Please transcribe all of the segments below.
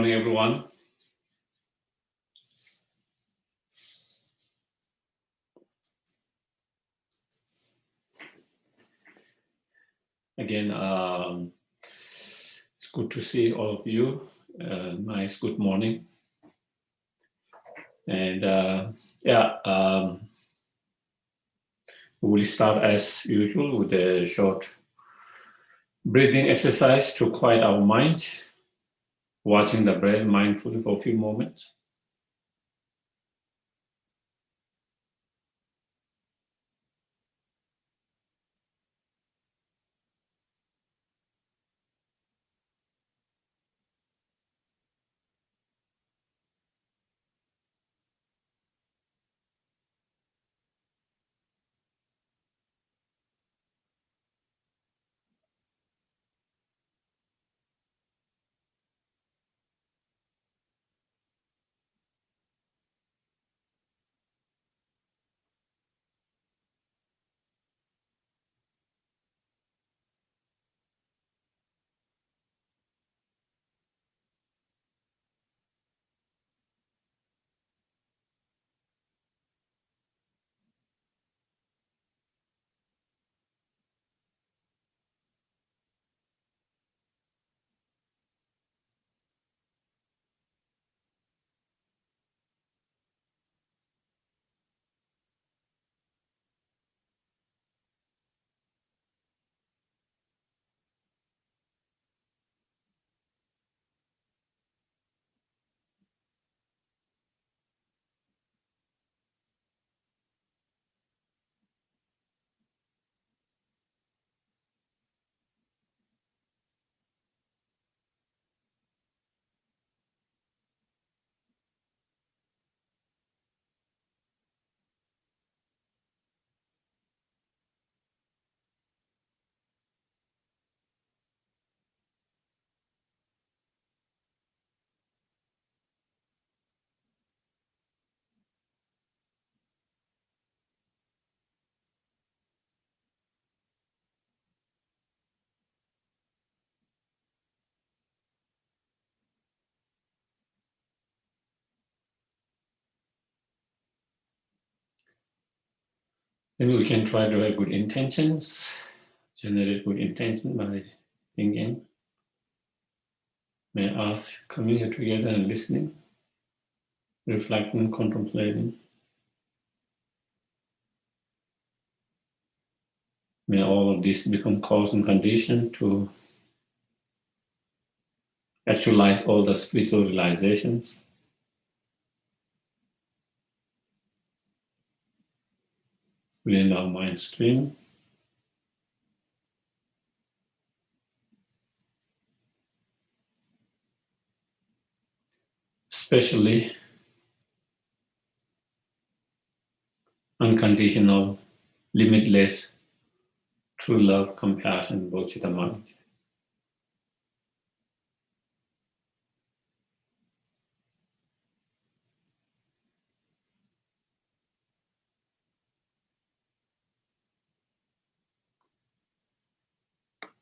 morning, everyone. Again, it's good to see all of you. Nice good morning. And we will start as usual with a short breathing exercise to quiet our mind, watching the breath mindfully for a few moments. Maybe we can try to have good intentions, generate good intention by thinking. May I ask, coming here together and listening, reflecting, contemplating. May all of this become cause and condition to actualize all the spiritual realizations. Within our mind stream. Especially unconditional, limitless, true love, compassion, bodhicitta mind.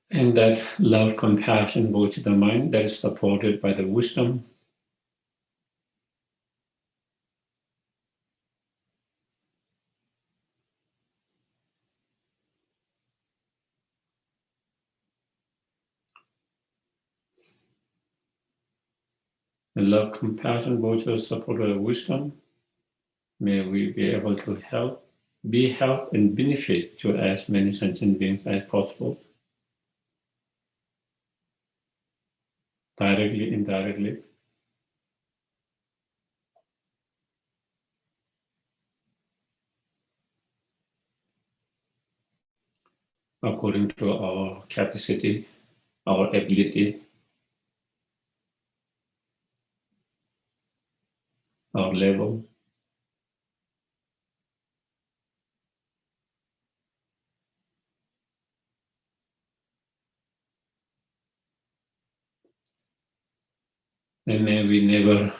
And that love, compassion, bodhicitta mind that is supported by the wisdom, and love, compassion, bodhicitta supported by wisdom. May we be able to help and benefit to as many sentient beings as possible, directly, indirectly. According to our capacity, our ability, our level. And may we never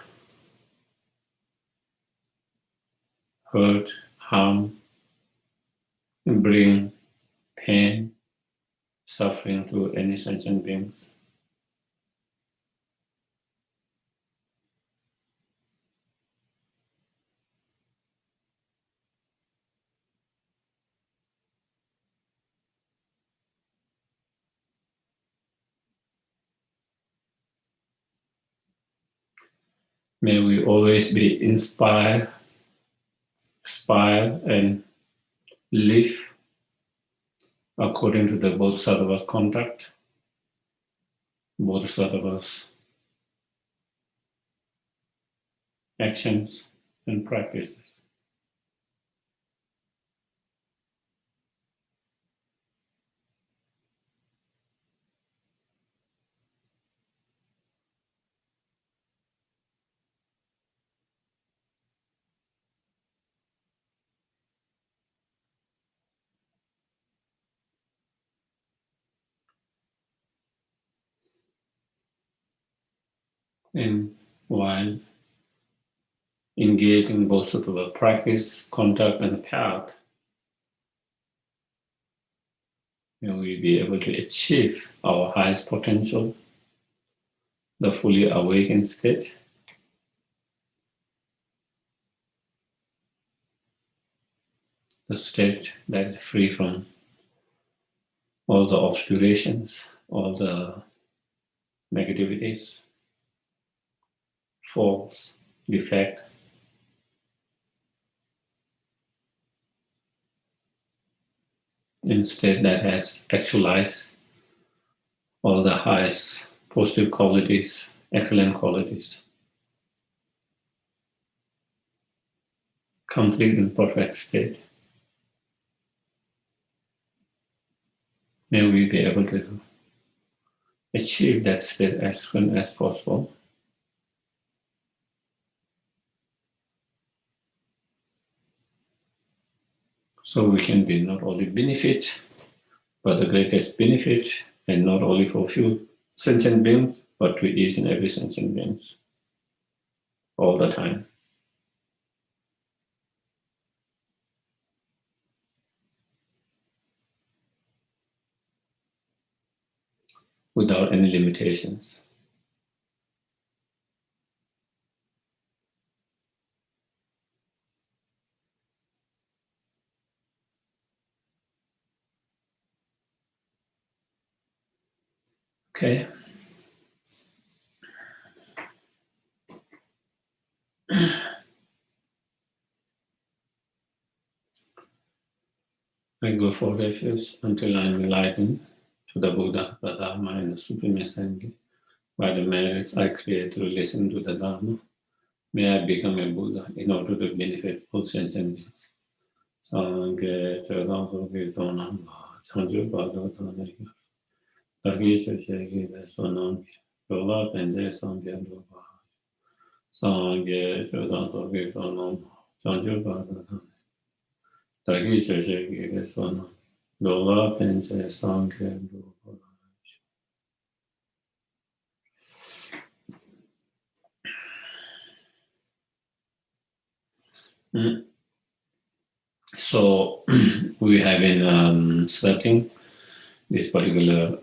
hurt, harm, bring pain, suffering to any sentient beings. May we always be inspired, and live according to the Bodhisattva's conduct, Bodhisattva's actions and practices. And while engaging both sort of a practice, conduct, and path, we'll be able to achieve our highest potential, the fully awakened state, the state that is free from all the obscurations, all the negativities, faults, defect. Instead, that has actualized all the highest positive qualities, excellent qualities, complete and perfect state. May we be able to achieve that state as soon as possible. So we can be not only benefit, but the greatest benefit, and not only for few sentient beings, but to each and every sentient beings, all the time. Without any limitations. Okay. I go for refuge until I'm enlightened to the Buddha, the Dharma, and the Supreme Assembly. By the merits I create to listen to the Dharma, may I become a Buddha in order to benefit all sentient beings. Sangye Chödang Sogi Tonam Chanchu Bado Tanegi Dagi Choshegi Besonam Yola Penje Sangye Doba Sangye Chödang Sogi Tonam Chanchu Bado Tanegi Dagi Choshegi Besonam Yola Penje Sangye Doba. So we have been studying this particular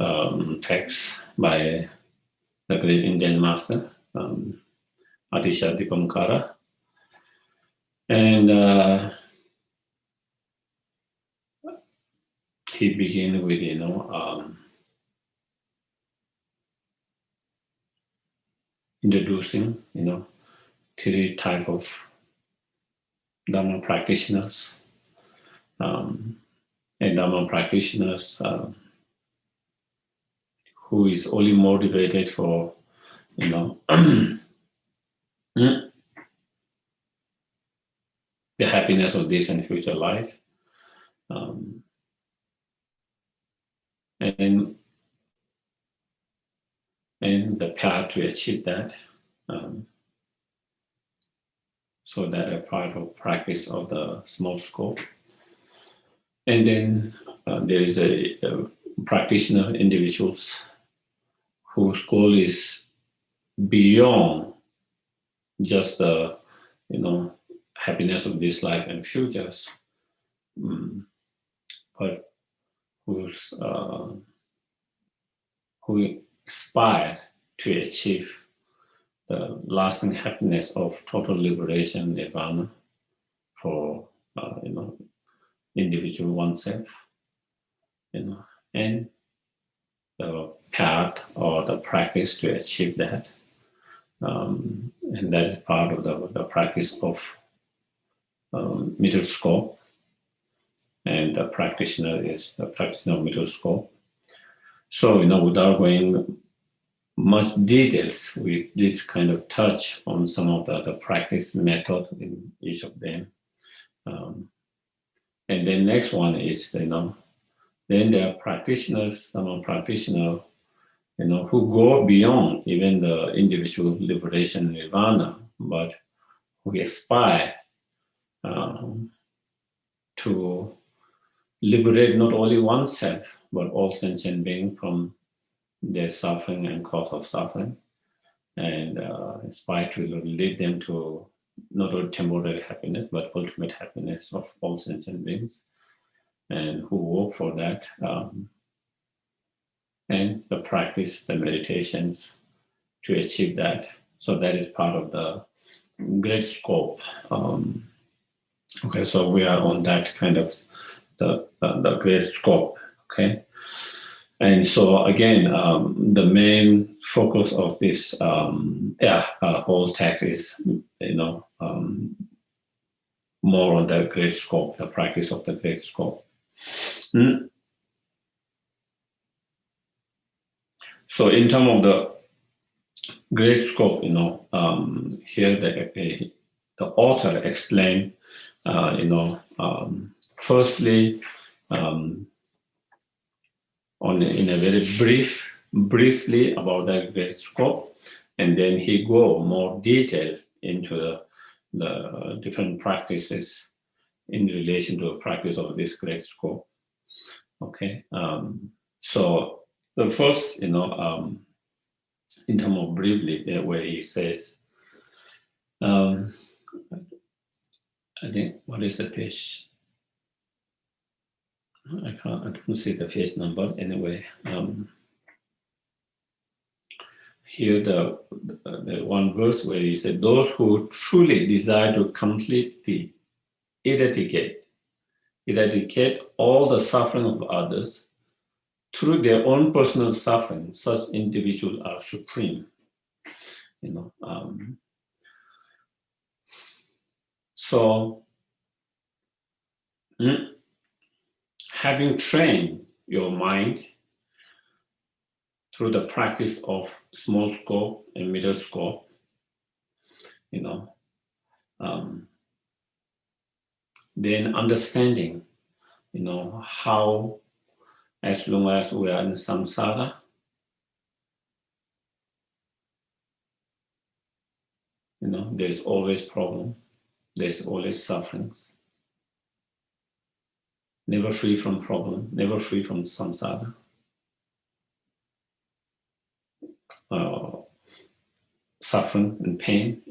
text by the great Indian master, Atisha Dipankara. And he began with, introducing, three type of Dharma practitioners. And Dharma practitioners who is only motivated for, the happiness of this and future life. And the path to achieve that. So that a part of practice of the small scope. And then there is a practitioner individuals whose goal is beyond just the happiness of this life and futures, but who aspire to achieve the lasting happiness of total liberation, nirvana, for individual oneself, and the path or the practice to achieve that and that is part of the practice of middle scope. And the practitioner is the practitioner of middle scope. So, without going much details, we did kind of touch on some of the practice method in each of them. And then next one is, then there are practitioners, some practitioners, who go beyond even the individual liberation nirvana, but who aspire to liberate not only oneself, but all sentient beings from their suffering and cause of suffering, and aspire to lead them to not only temporary happiness, but ultimate happiness of all sentient beings, and who work for that, and the practice, the meditations to achieve that. So that is part of the great scope. Okay, so we are on that kind of the great scope. Okay, and so again, the main focus of this whole text is more on the great scope, the practice of the great scope. So in terms of the great scope, here the author explained, firstly, in a very briefly about the great scope, and then he go more detailed into the different practices in relation to the practice of this great scope. Okay, so the first, in terms of briefly, where he says, I think, what is the page? I don't see the page number anyway. Here the one verse where he said, those who truly desire to completely eradicate all the suffering of others through their own personal suffering, such individuals are supreme. So having trained your mind through the practice of small scope and middle scope, then understanding, how, as long as we are in samsara, there's always problem, there's always sufferings. Never free from problem, never free from samsara. Suffering and pain,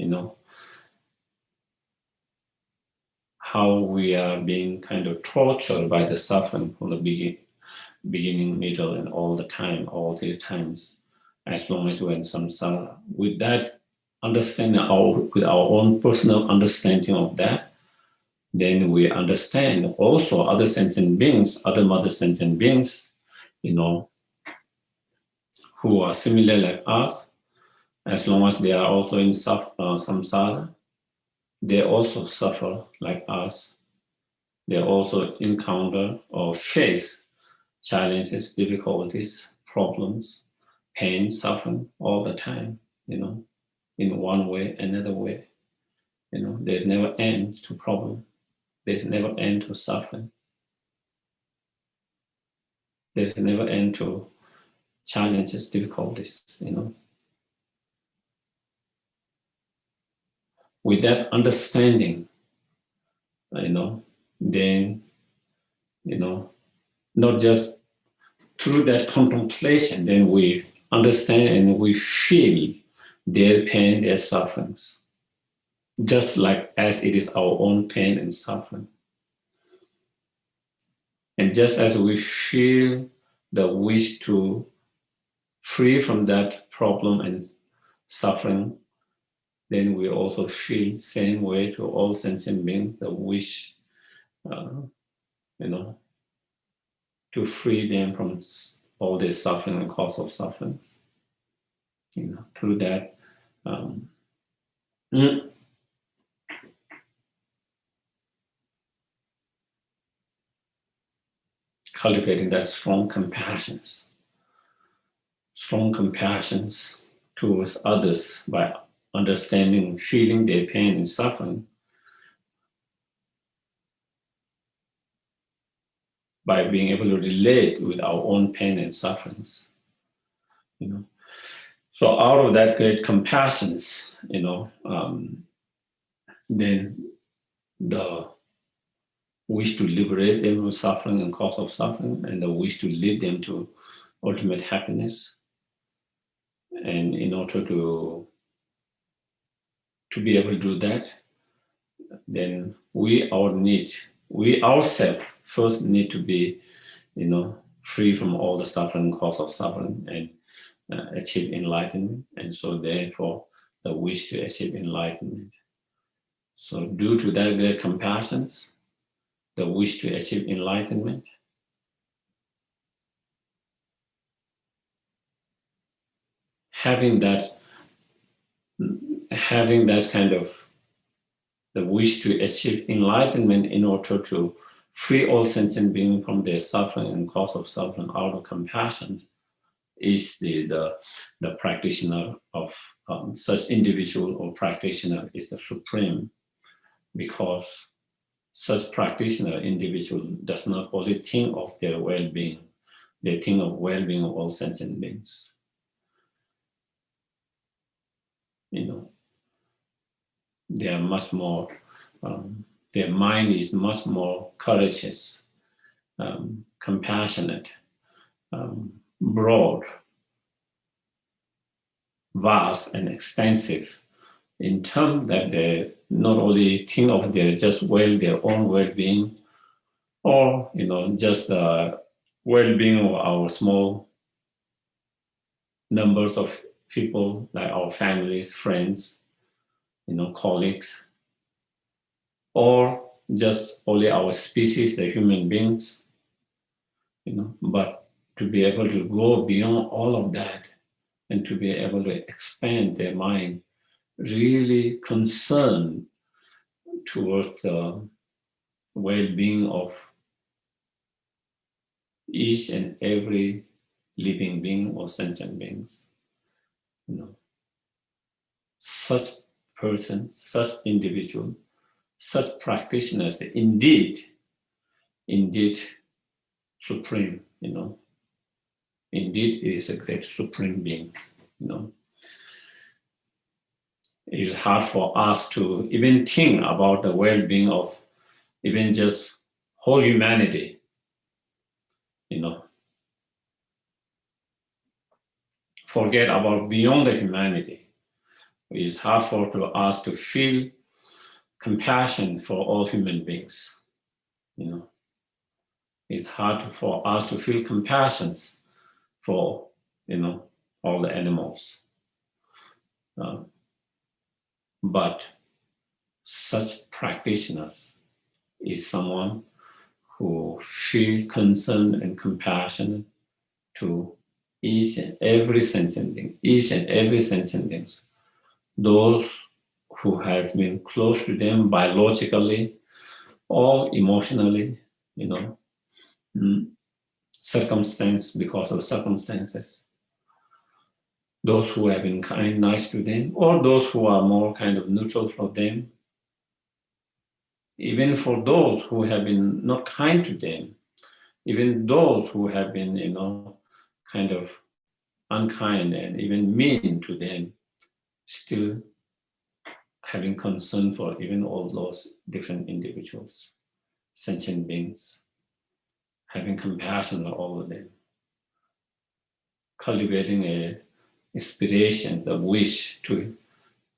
how we are being kind of tortured by the suffering from the beginning, middle, and all the time, all the times, as long as we're in samsara. With that understanding, with our own personal understanding of that, then we understand also other sentient beings, other mother sentient beings, who are similar like us, as long as they are also in samsara, they also suffer like us. They also encounter or face challenges, difficulties, problems, pain, suffering all the time, in one way, another way. There's never end to problem. There's never end to suffering. There's never end to challenges, difficulties, With that understanding, then, not just through that contemplation, then we understand and we feel their pain, their sufferings, just like as it is our own pain and suffering. And just as we feel the wish to free from that problem and suffering, then we also feel same way to all sentient beings, the wish, to free them from all this suffering and cause of sufferings. Through that Um, Cultivating that strong compassions towards others by understanding, feeling their pain and suffering, by being able to relate with our own pain and sufferings. You know, so out of that great compassions, then the wish to liberate them from suffering and cause of suffering, and the wish to lead them to ultimate happiness. And in order to be able to do that, then we ourselves first need to be, free from all the suffering, cause of suffering, and achieve enlightenment. And so therefore, the wish to achieve enlightenment. So due to that great compassions, the wish to achieve enlightenment, having that kind of the wish to achieve enlightenment in order to free all sentient beings from their suffering and cause of suffering out of compassion is the practitioner of such individual or practitioner is the supreme, because such practitioner individual does not only think of their well-being, they think of well-being of all sentient beings. They are much more, their mind is much more courageous, compassionate, broad, vast, and extensive, in terms that they not only think of their own well-being, or just the well-being of our small numbers of people, like our families, friends, colleagues, or just only our species, the human beings, but to be able to go beyond all of that and to be able to expand their mind, really concerned towards the well-being of each and every living being or sentient beings. Such persons, such individual, such practitioners, indeed supreme, indeed is a great supreme being. It is hard for us to even think about the well-being of even just whole humanity, forget about beyond the humanity. It is hard for us to feel compassion for all human beings. It's hard for us to feel compassion for all the animals. But such practitioners is someone who feel concern and compassion to each and every sentient being, those who have been close to them biologically or emotionally, because of circumstances, those who have been kind, nice to them, or those who are more kind of neutral for them, even for those who have been not kind to them, even those who have been, kind of unkind and even mean to them, still having concern for even all those different individuals, sentient beings, having compassion for all of them, cultivating a inspiration, the wish to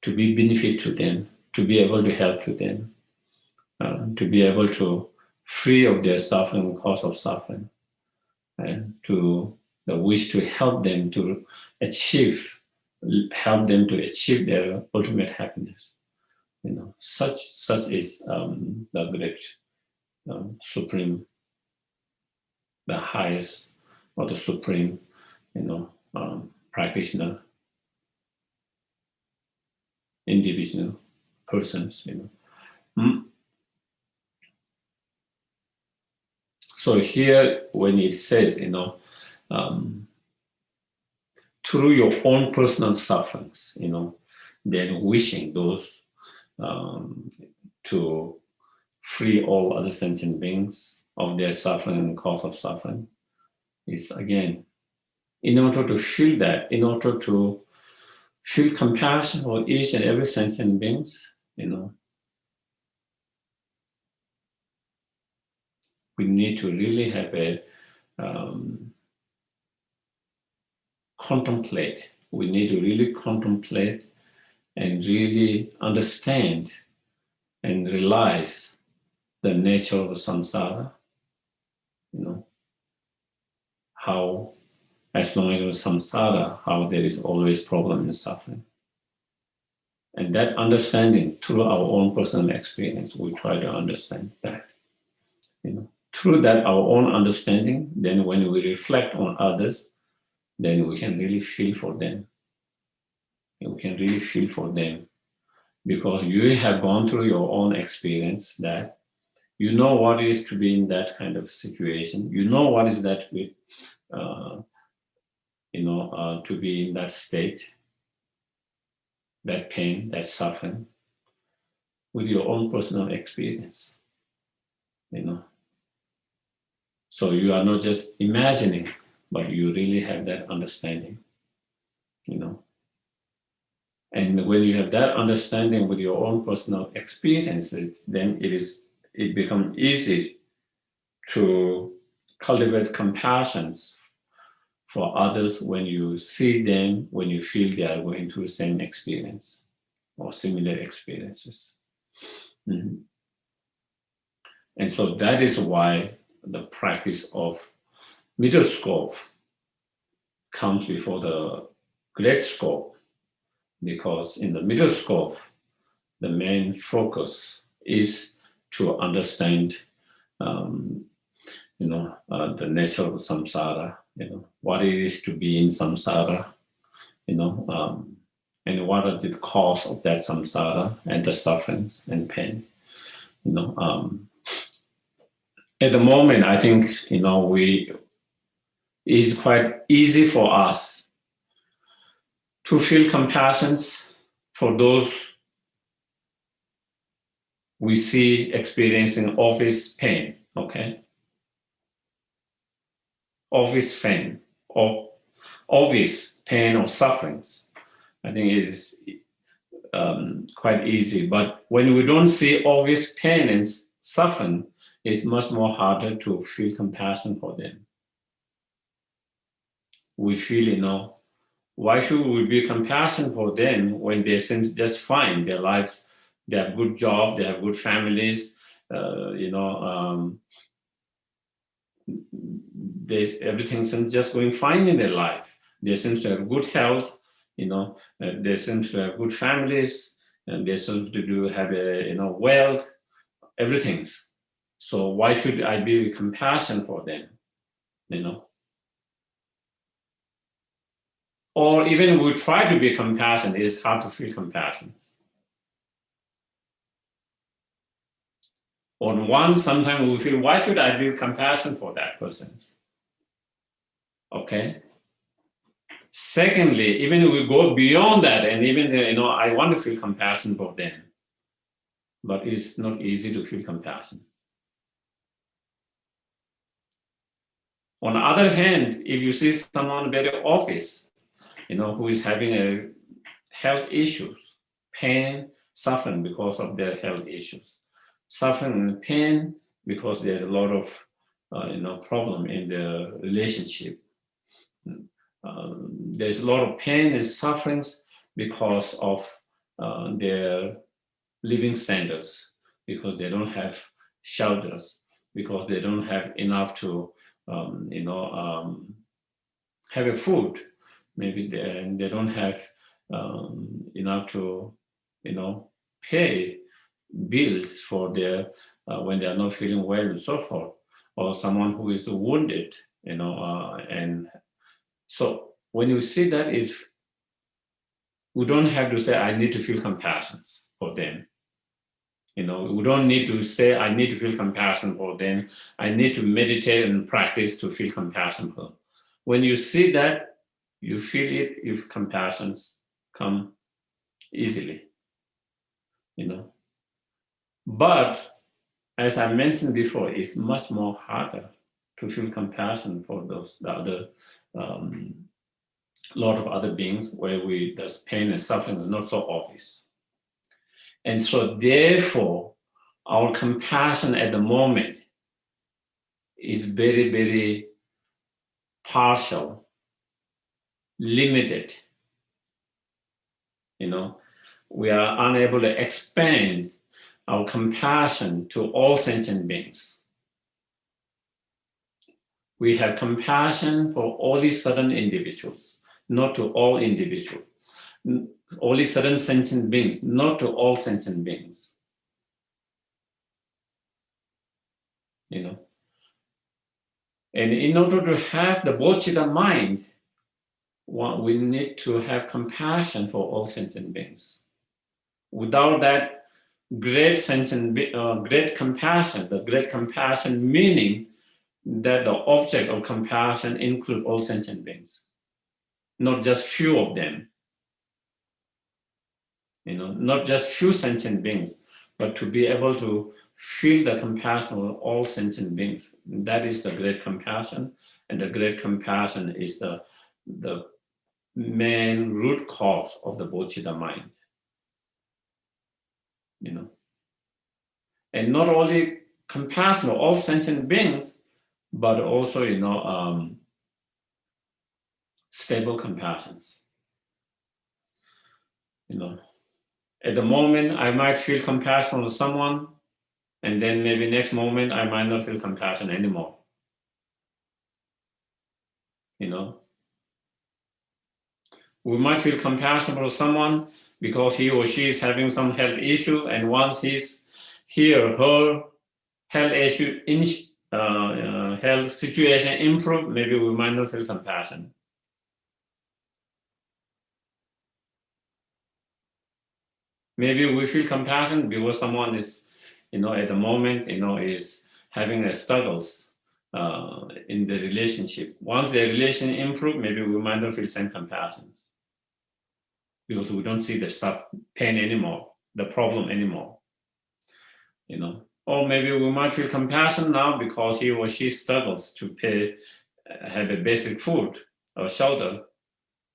be benefit to them, to be able to help to them, to be able to free of their suffering, cause of suffering, and to the wish to help them to achieve their ultimate happiness. Such is the great supreme, the highest, or the supreme, practitioner. individual persons, Mm. So here, when it says, through your own personal sufferings, then wishing those to free all other sentient beings of their suffering and cause of suffering is, again, in order to feel that, in order to feel compassion for each and every sentient beings, we need to really have a contemplate. We need to really contemplate and really understand and realize the nature of the samsara, how, as long as there's samsara, how there is always problem and suffering. And that understanding through our own personal experience, we try to understand that. Through that, our own understanding, then when we reflect on others, then we can really feel for them. And we can really feel for them because you have gone through your own experience that you know what it is to be in that kind of situation. You know what is that with, to be in that state, that pain, that suffering, with your own personal experience, So you are not just imagining, but you really have that understanding, And when you have that understanding with your own personal experiences, then it becomes easy to cultivate compassion for others when you see them, when you feel they are going through the same experience or similar experiences. Mm-hmm. And so that is why the practice of middle scope comes before the great scope, because in the middle scope, the main focus is to understand, the nature of samsara, what it is to be in samsara, and what are the cause of that samsara and the sufferings and pain. At the moment, I think, it's quite easy for us to feel compassion for those we see experiencing obvious pain, okay? Obvious pain, or obvious pain or sufferings. I think it is quite easy. But when we don't see obvious pain and suffering, it's much more harder to feel compassion for them. We feel, why should we be compassionate for them when they seem just fine? Their lives, they have good jobs, they have good families, everything seems just going fine in their life. They seem to have good health, they seem to have good families, and they seem to have wealth, everything's. So why should I be compassionate for them, Or even we try to be compassionate, it's hard to feel compassion. On one, sometimes we feel, why should I feel compassion for that person? Okay. Secondly, even if we go beyond that, and even, I want to feel compassion for them, but it's not easy to feel compassion. On the other hand, if you see someone very obvious, who is having a health issues, pain, suffering because of their health issues, suffering and pain because there's a lot of problem in the relationship. There's a lot of pain and sufferings because of their living standards, because they don't have shelters, because they don't have enough to have a food. Maybe they don't have enough to pay bills for their when they are not feeling well and so forth, or someone who is wounded, and so when you see that, is We don't have to say, I need to feel compassion for them. We don't need to say, I need to feel compassion for them. I need to meditate and practice to feel compassion for them. When you see that, you feel it, if compassions come easily, But as I mentioned before, it's much more harder to feel compassion for the other lot of other beings where there's pain and suffering is not so obvious. And so therefore, our compassion at the moment is very, very partial, limited. We are unable to expand our compassion to all sentient beings. We have compassion for only certain individuals, not to all individuals. Only certain sentient beings, not to all sentient beings. And in order to have the bodhicitta mind, we need to have compassion for all sentient beings. Without that great compassion, the great compassion meaning that the object of compassion includes all sentient beings, not just few of them. Not just few sentient beings, but to be able to feel the compassion of all sentient beings. That is the great compassion, and the great compassion is the main root cause of the bodhicitta mind. And not only compassion of all sentient beings, but also stable compassions. At the moment, I might feel compassion for someone, and then maybe next moment, I might not feel compassion anymore. We might feel compassion for someone because he or she is having some health issue, and once he or her health situation improve, maybe we might not feel compassion. Maybe we feel compassion because someone is, at the moment, is having struggles in the relationship. Once the relation improve, maybe we might not feel same compassions because we don't see the pain anymore, the problem anymore. Or maybe we might feel compassion now because he or she struggles to have a basic food or shelter.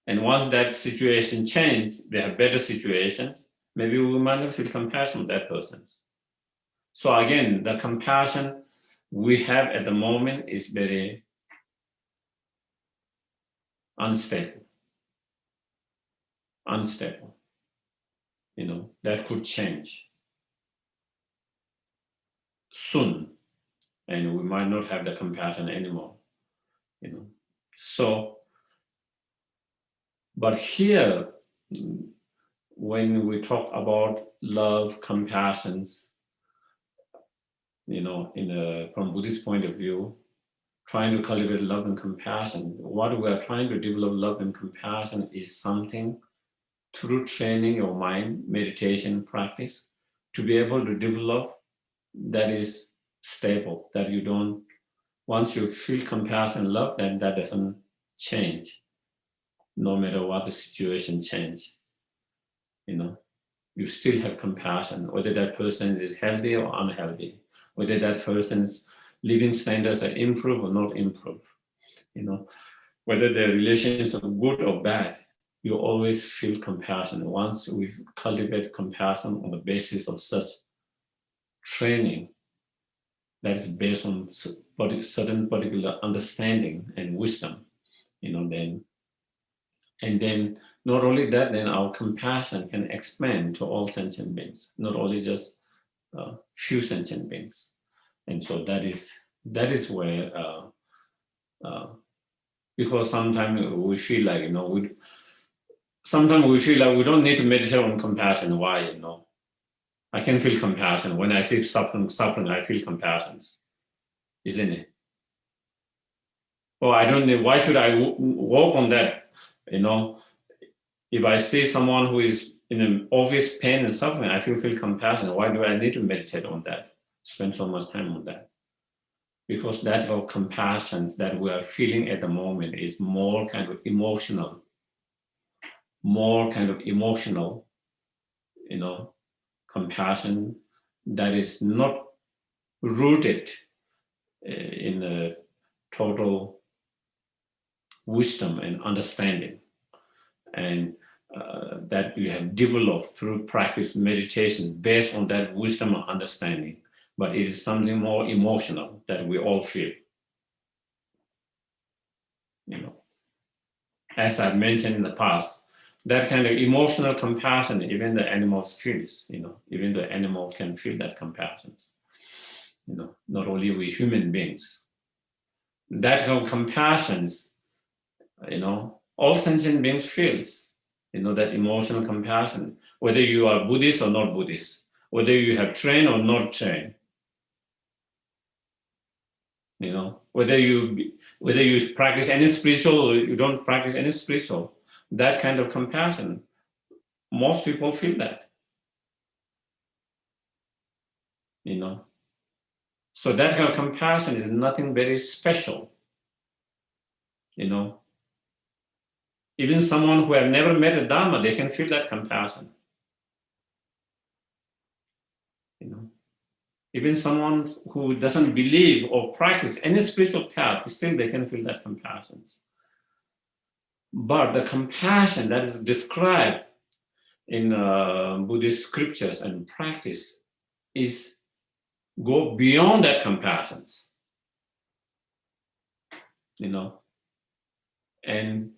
And once that situation change, they have better situations, maybe we might not feel compassion for that person. So again, the compassion we have at the moment is very unstable. That could change soon, and we might not have the compassion anymore. So, but here, when we talk about love, compassions, from Buddhist point of view, trying to cultivate love and compassion, what we are trying to develop love and compassion is something through training your mind, meditation practice, to be able to develop that is stable, that you don't, once you feel compassion and love, then that doesn't change, no matter what the situation change. You still have compassion, whether that person is healthy or unhealthy, whether that person's living standards are improve or not improve, whether their relations are good or bad, you always feel compassion. Once we cultivate compassion on the basis of such training, that is based on certain particular understanding and wisdom, then, and then not only that, then our compassion can expand to all sentient beings, not only just few sentient beings. And so that is where, because sometimes we feel like, sometimes we feel like we don't need to meditate on compassion. Why? I can feel compassion. When I see suffering, I feel compassion, isn't it? Or I don't need, why should I work on that? If I see someone who is in an obvious pain and suffering, I feel compassion. Why do I need to meditate on that? Spend so much time on that? Because that of compassion that we are feeling at the moment is more kind of emotional, compassion that is not rooted in a total wisdom and understanding, and that you have developed through practice meditation based on that wisdom and understanding, but it is something more emotional that we all feel. As I've mentioned in the past, that kind of emotional compassion, even the animals feels, even the animal can feel that compassion, not only we human beings. That kind of compassion, all sentient beings feels, that emotional compassion, whether you are Buddhist or not Buddhist, whether you have trained or not trained, whether you practice any spiritual or you don't practice any spiritual, that kind of compassion, most people feel that. So that kind of compassion is nothing very special. Even someone who have never met a Dharma, they can feel that compassion. Even someone who doesn't believe or practice any spiritual path, still they can feel that compassion. But the compassion that is described in Buddhist scriptures and practice is go beyond that compassion. And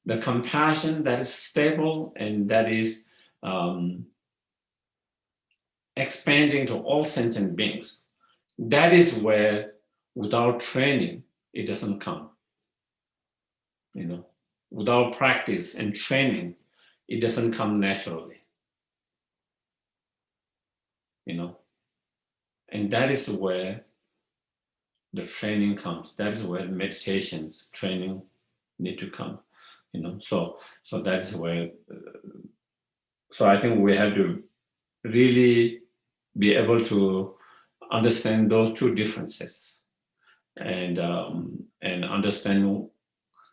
the compassion that is stable and that is expanding to all sentient beings, that is where, without training, it doesn't come. Without practice and training, it doesn't come naturally. And that is where the training comes. That is where meditations, training need to come. So that's where. So I think we have to really be able to understand those two differences, and understand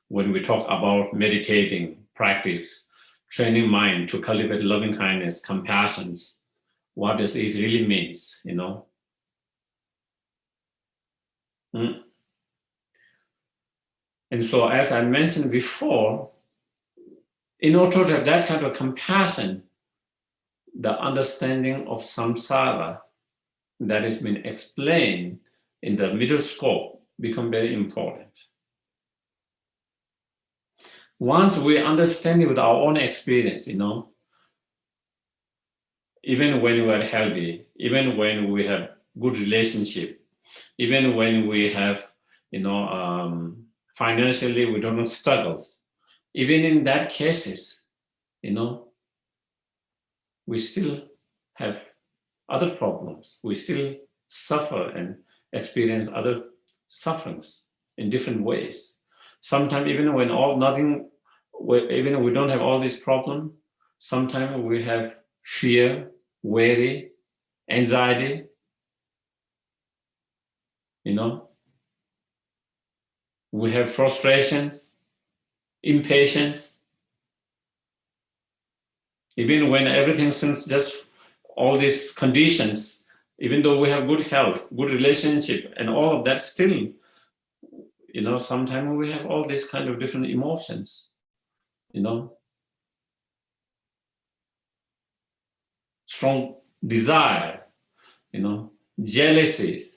when we talk about meditating, practice, training mind to cultivate loving kindness, compassion, what does it really means, And so, as I mentioned before, in order to have that kind of compassion, the understanding of samsara that has been explained in the middle scope become very important. Once we understand it with our own experience, even when we are healthy, even when we have good relationship, even when we have, financially we don't have struggles, even in that cases, we still have other problems. We still suffer and experience other sufferings in different ways. Sometimes even when even we don't have all these problems, sometimes we have fear, worry, anxiety, we have frustrations, impatience. Even when everything seems just all these conditions, even though we have good health, good relationship, and all of that, still, sometimes we have all these kind of different emotions, strong desire, jealousies,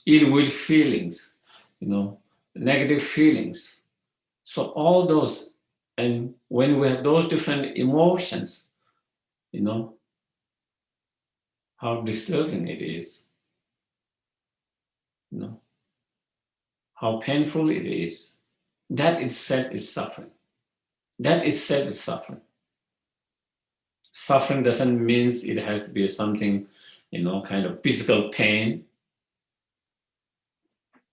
ill will feelings, negative feelings. So all those, and when we have those different emotions, how disturbing it is, how painful it is. That itself is suffering. That itself is suffering. Suffering doesn't mean it has to be something, kind of physical pain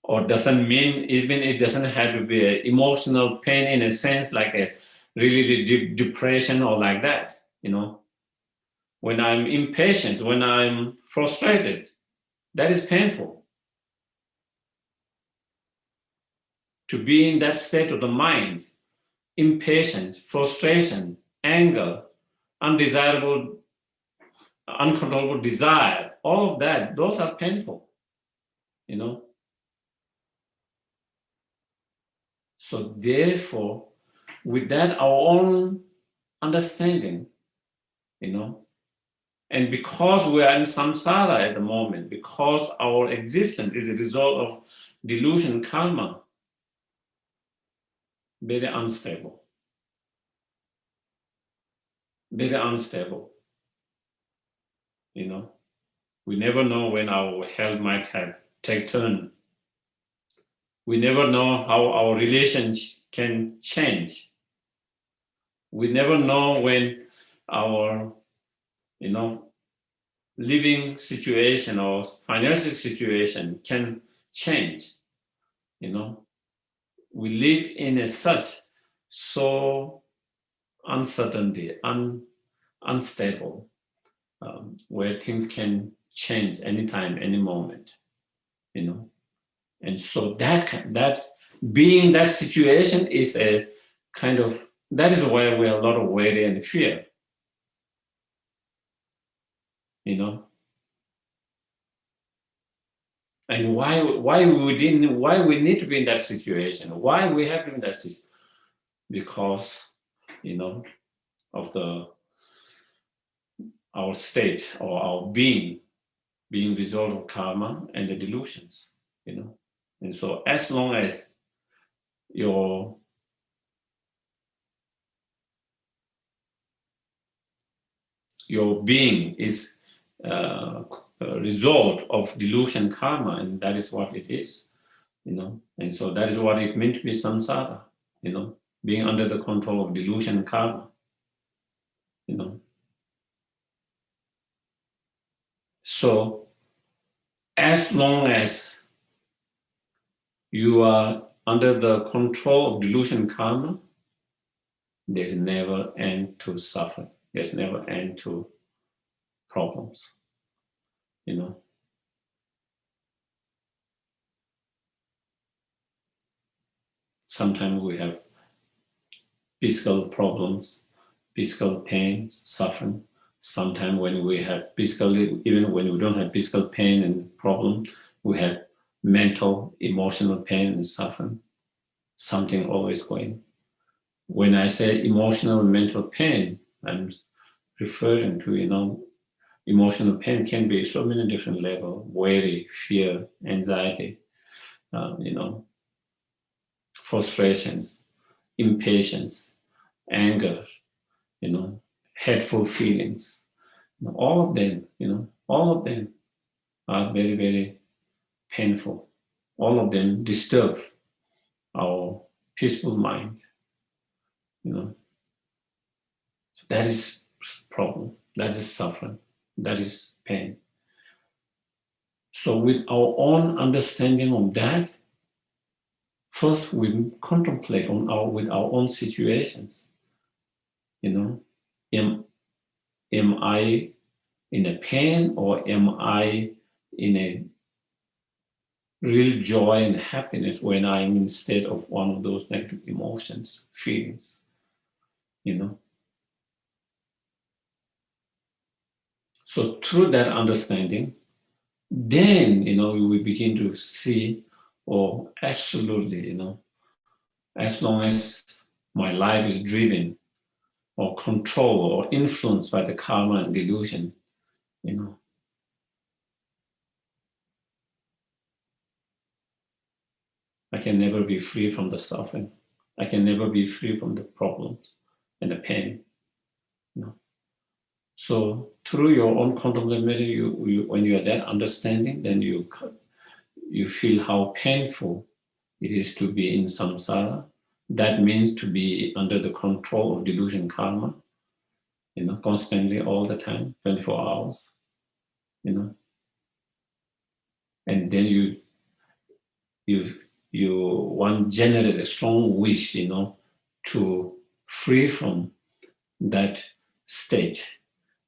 or doesn't mean, even it doesn't have to be an emotional pain in a sense like a really deep depression or like that, when I'm impatient, when I'm frustrated, that is painful. To be in that state of the mind, impatience, frustration, anger, undesirable, uncontrollable desire, all of that, those are painful, So therefore, with that, our own understanding, and because we are in samsara at the moment, because our existence is a result of delusion, karma, very unstable. Very unstable. We never know when our health might have take turn. We never know how our relations can change. We never know when our, living situation or financial situation can change. We live in a such so uncertainty, unstable, where things can change anytime, any moment, And so that being in that situation is a kind of, that is where we have a lot of worry and fear, And why we need to be in that situation? Why we have to be in that situation? Because, of our state or our being result of karma and the delusions, And so as long as your being is a result of delusion karma, and that is what it is, And so that is what it meant to be samsara, being under the control of delusion karma, So as long as you are under the control of delusion karma, there's never end to suffering. There's never end to problems, Sometimes we have physical problems, physical pain, suffering. Sometimes when we have even when we don't have physical pain and problem, we have mental, emotional pain and suffering. Something always going. When I say emotional and mental pain, I'm referring to, emotional pain can be so many different levels: worry, fear, anxiety, frustrations, impatience, anger, hateful feelings. All of them, all of them are very, very painful. All of them disturb our peaceful mind, So that is problem. That is suffering. That is pain. So with our own understanding of that, first we contemplate with our own situations. Am I in a pain, or am I in a real joy and happiness when I'm in state of one of those negative emotions, feelings, So through that understanding, then, we begin to see, absolutely, as long as my life is driven or controlled or influenced by the karma and delusion, I can never be free from the suffering. I can never be free from the problems and the pain. So through your own contemplation, when you are that understanding, then you feel how painful it is to be in samsara. That means to be under the control of delusion karma, constantly, all the time, 24 hours, And then you want generate a strong wish, to free from that state,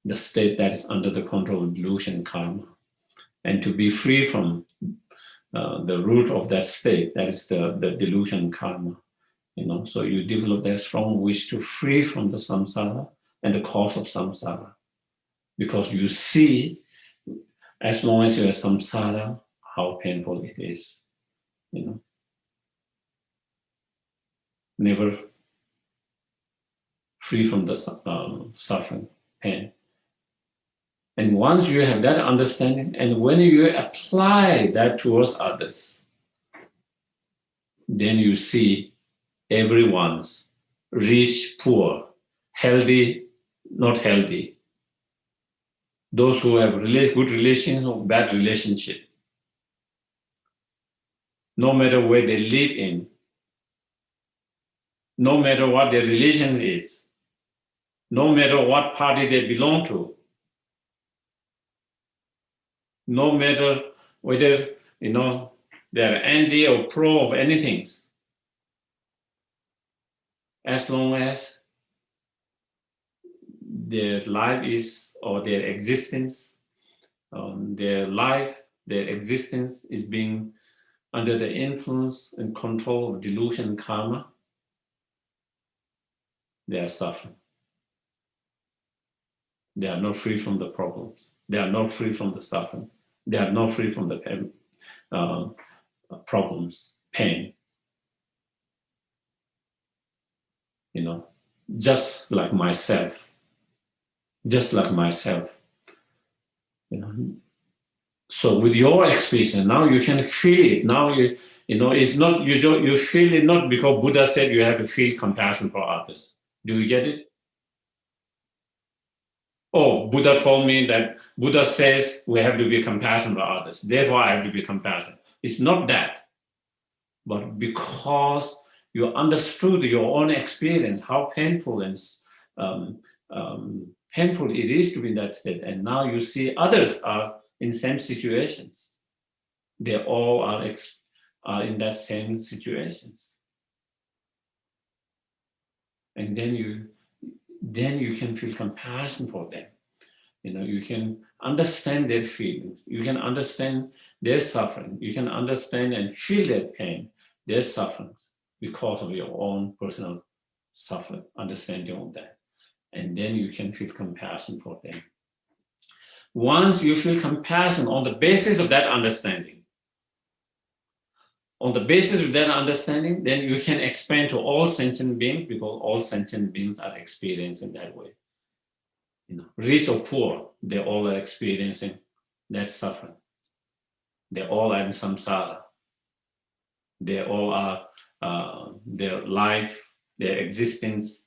the state that is under the control of delusion karma, and to be free from the root of that state, that is the delusion karma. So you develop that strong wish to free from the samsara and the cause of samsara, because you see, as long as you are samsara, how painful it is. Never free from the suffering, pain. And once you have that understanding, and when you apply that towards others, then you see everyone's rich, poor, healthy, not healthy, those who have good relations or bad relationship, no matter where they live in, no matter what their religion is, no matter what party they belong to, no matter whether, they're anti or pro of anything, as long as their life is, or their existence, their existence is being under the influence and control of delusion and karma, they are suffering. They are not free from the problems. They are not free from the suffering. They are not free from the problems, pain. Just like myself. So with your experience, now you can feel it. Now it's not, you feel it not because Buddha said you have to feel compassion for others. Do you get it? Oh, Buddha told me that Buddha says we have to be compassionate for others. Therefore, I have to be compassionate. It's not that. But because you understood your own experience, how painful and painful it is to be in that state, and now you see others are in same situations. They all are in that same situations, and then you can feel compassion for them. You can understand their feelings. You can understand their suffering. You can understand and feel their pain, their sufferings, because of your own personal suffering, understanding of that. And then you can feel compassion for them. Once you feel compassion on the basis of that understanding, then you can expand to all sentient beings, because all sentient beings are experiencing that way. Rich or poor, they all are experiencing that suffering. They all are in samsara. They all are, their life, their existence,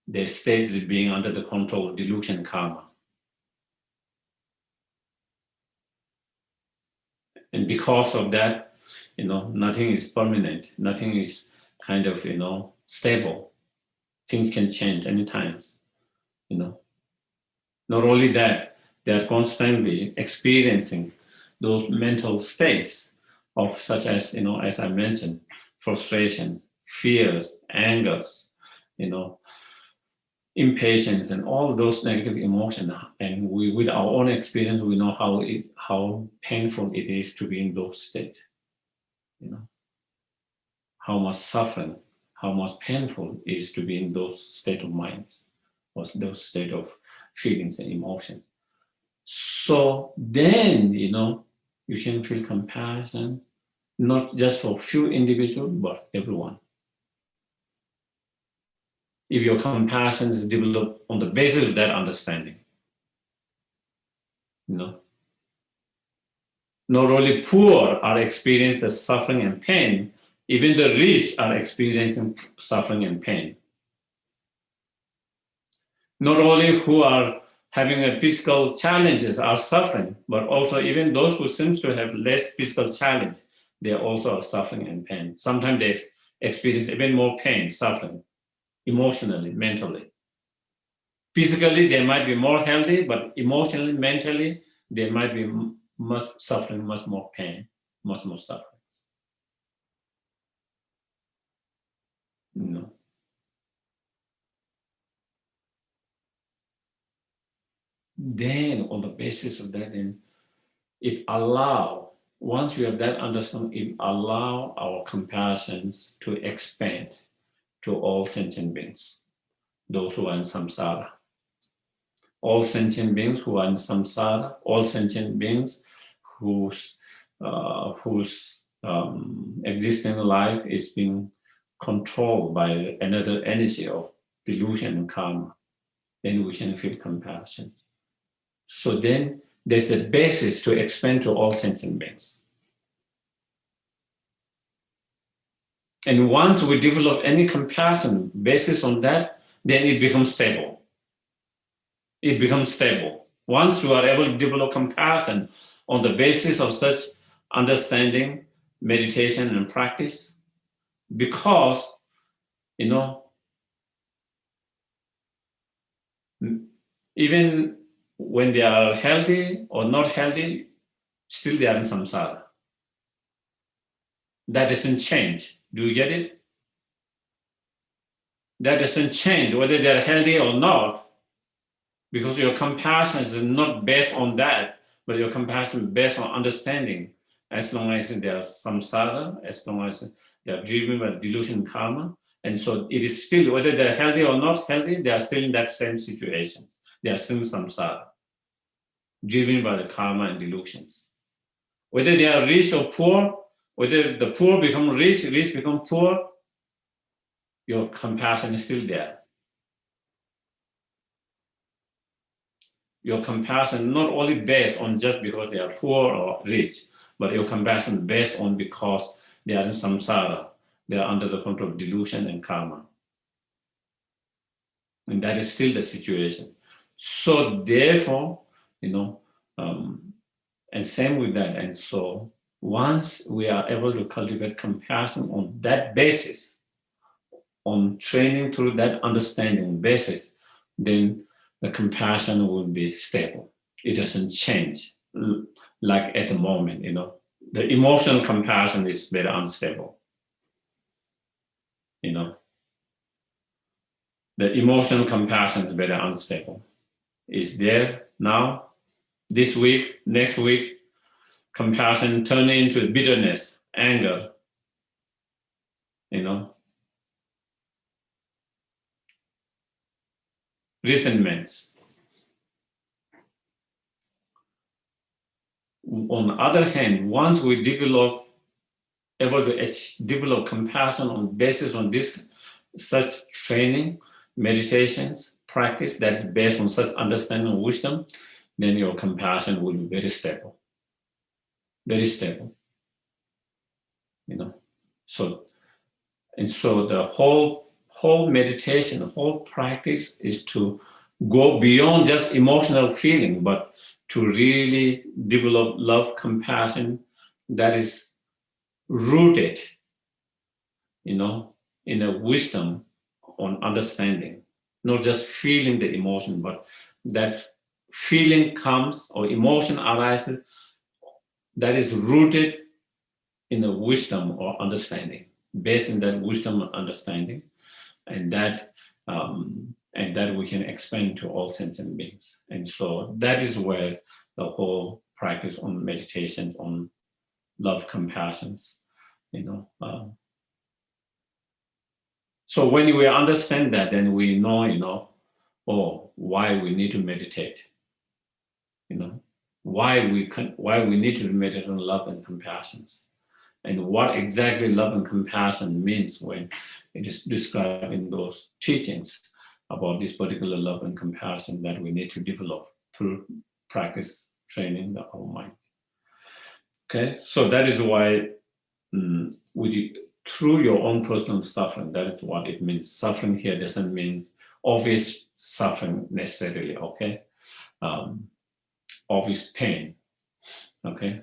their state is being under the control of delusion karma. And because of that, nothing is permanent. Nothing is kind of, stable. Things can change anytime. Not only that, they are constantly experiencing those mental states of such as, as I mentioned, frustration, fears, angers, impatience, and all those negative emotions. And we, with our own experience, we know how painful it is to be in those states. How much suffering, how much painful it is to be in those state of minds, or those state of feelings and emotions. So then, you can feel compassion, not just for few individuals, but everyone. If your compassion is developed on the basis of that understanding, not only poor are experiencing the suffering and pain, even the rich are experiencing suffering and pain. Not only who are having a physical challenges are suffering, but also even those who seems to have less physical challenge, they also are suffering and pain. Sometimes they experience even more pain, suffering, emotionally, mentally. Physically, they might be more healthy, but emotionally, mentally, they might be much suffering, much more pain, much more suffering. then on the basis of that, then it allow, once you have that understanding, it allow our compassions to expand to all sentient beings, those who are in samsara. All sentient beings who are in samsara, all sentient beings whose existing life is being controlled by another energy of delusion and karma, then we can feel compassion. So then there's a basis to expand to all sentient beings. And once we develop any compassion basis on that, then it becomes stable. It becomes stable. Once you are able to develop compassion on the basis of such understanding, meditation, and practice, because, even when they are healthy or not healthy, still they are in samsara. That doesn't change. Do you get it? That doesn't change whether they are healthy or not, because your compassion is not based on that, but your compassion is based on understanding. As long as they are samsara, as long as they are driven by delusion karma, and so it is still, whether they're healthy or not healthy, they are still in that same situation. They are still in samsara, driven by the karma and delusions. Whether they are rich or poor, whether the poor become rich, rich become poor, your compassion is still there. Your compassion not only based on just because they are poor or rich, but your compassion based on because they are in samsara, they are under the control of delusion and karma. And that is still the situation. So therefore, and same with that. And so once we are able to cultivate compassion on that basis, on training through that understanding basis, then the compassion will be stable. It doesn't change like at the moment, The emotional compassion is very unstable. The emotional compassion is very unstable. It's there now, this week, next week, compassion turning into bitterness, anger, resentments. On the other hand, once we able to develop compassion on basis on this such training, meditations, practice that's based on such understanding and wisdom, then your compassion will be very stable. Very stable. So the whole meditation, the whole practice is to go beyond just emotional feeling, but to really develop love, compassion that is rooted, in a wisdom on understanding, not just feeling the emotion, but that feeling comes or emotion arises that is rooted in the wisdom or understanding, based in that wisdom and understanding, and that we can expand to all sentient beings. And so that is where the whole practice on meditations on love, compassions, so when we understand that, then we know, why we need to meditate. Why we need to meditate on love and compassion, and what exactly love and compassion means when it is described in those teachings about this particular love and compassion that we need to develop through practice, training our mind. Okay, so that is why through your own personal suffering, that is what it means. Suffering here doesn't mean obvious suffering necessarily, okay? Obvious pain, okay?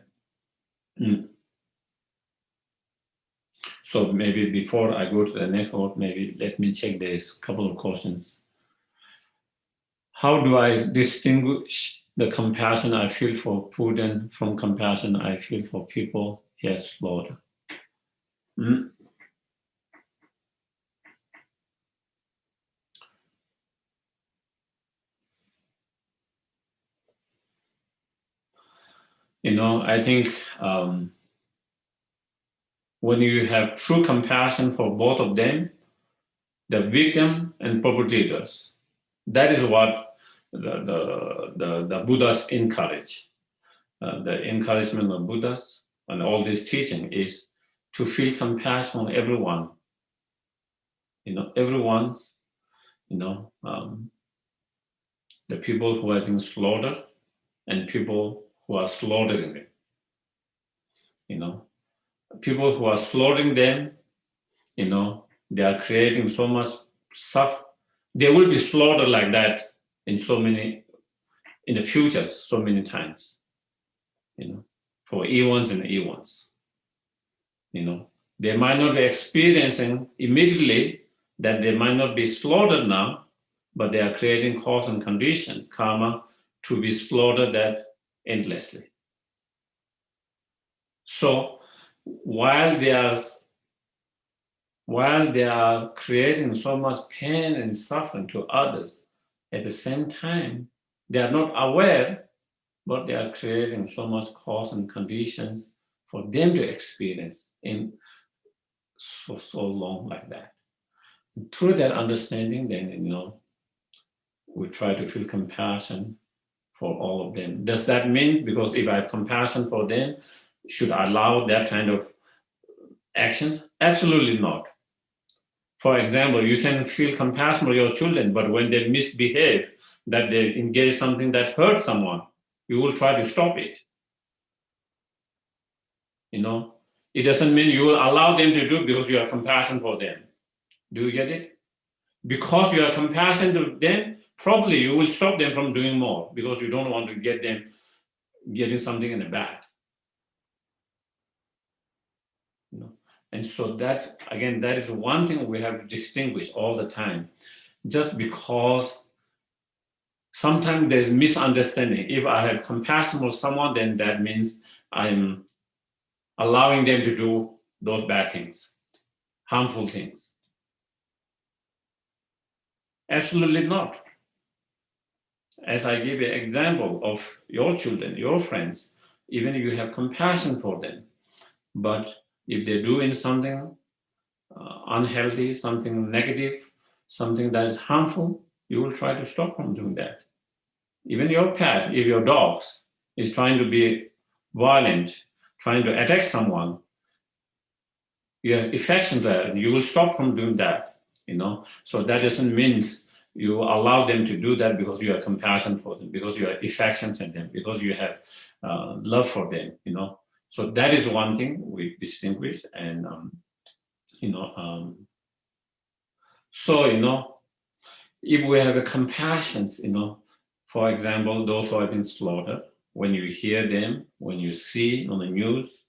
So maybe before I go to the next one, maybe let me check this couple of questions. How do I distinguish the compassion I feel for Buddha from compassion I feel for people? Yes, Lord. I think when you have true compassion for both of them, the victim and perpetrators, that is what the Buddhas encourage. The encouragement of Buddhas and all this teaching is to feel compassion on everyone. Everyone's, the people who have been slaughtered and people who are slaughtering them. People who are slaughtering them, they are creating so much suffering. They will be slaughtered like that in the future, so many times, for eons and eons. They might not be experiencing immediately that they might not be slaughtered now, but they are creating cause and conditions, karma, to be slaughtered that endlessly. So while they are creating so much pain and suffering to others, at the same time, they are not aware, but they are creating so much cause and conditions for them to experience in so long like that. Through that understanding, then, we try to feel compassion for all of them. Does that mean, because if I have compassion for them, should I allow that kind of actions? Absolutely not. For example, you can feel compassion for your children, but when they misbehave, that they engage something that hurts someone, you will try to stop it. It doesn't mean you will allow them to do it because you have compassion for them. Do you get it? Because you have compassion to them, probably you will stop them from doing more because you don't want to get them getting something in the back. And so that, again, that is one thing we have to distinguish all the time. Just because sometimes there's misunderstanding. If I have compassion for someone, then that means I'm allowing them to do those bad things, harmful things. Absolutely not. As I give an example of your children, your friends, even if you have compassion for them, but if they're doing something unhealthy, something negative, something that is harmful, you will try to stop from doing that. Even your pet, if your dog is trying to be violent, trying to attack someone, you have affection there, and you will stop from doing that. So that doesn't mean you allow them to do that because you have compassion for them, because you have affection for them, because you have love for them. So that is one thing we distinguish, and so if we have a compassion, for example, those who have been slaughtered, when you hear them, when you see on the news,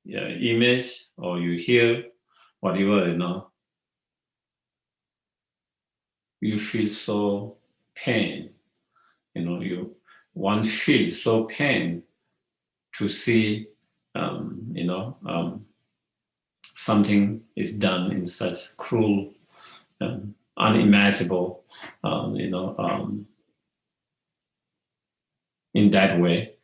image, or you hear whatever, you feel so pain. One feels so pain to see, something is done in such cruel, unimaginable, in that way,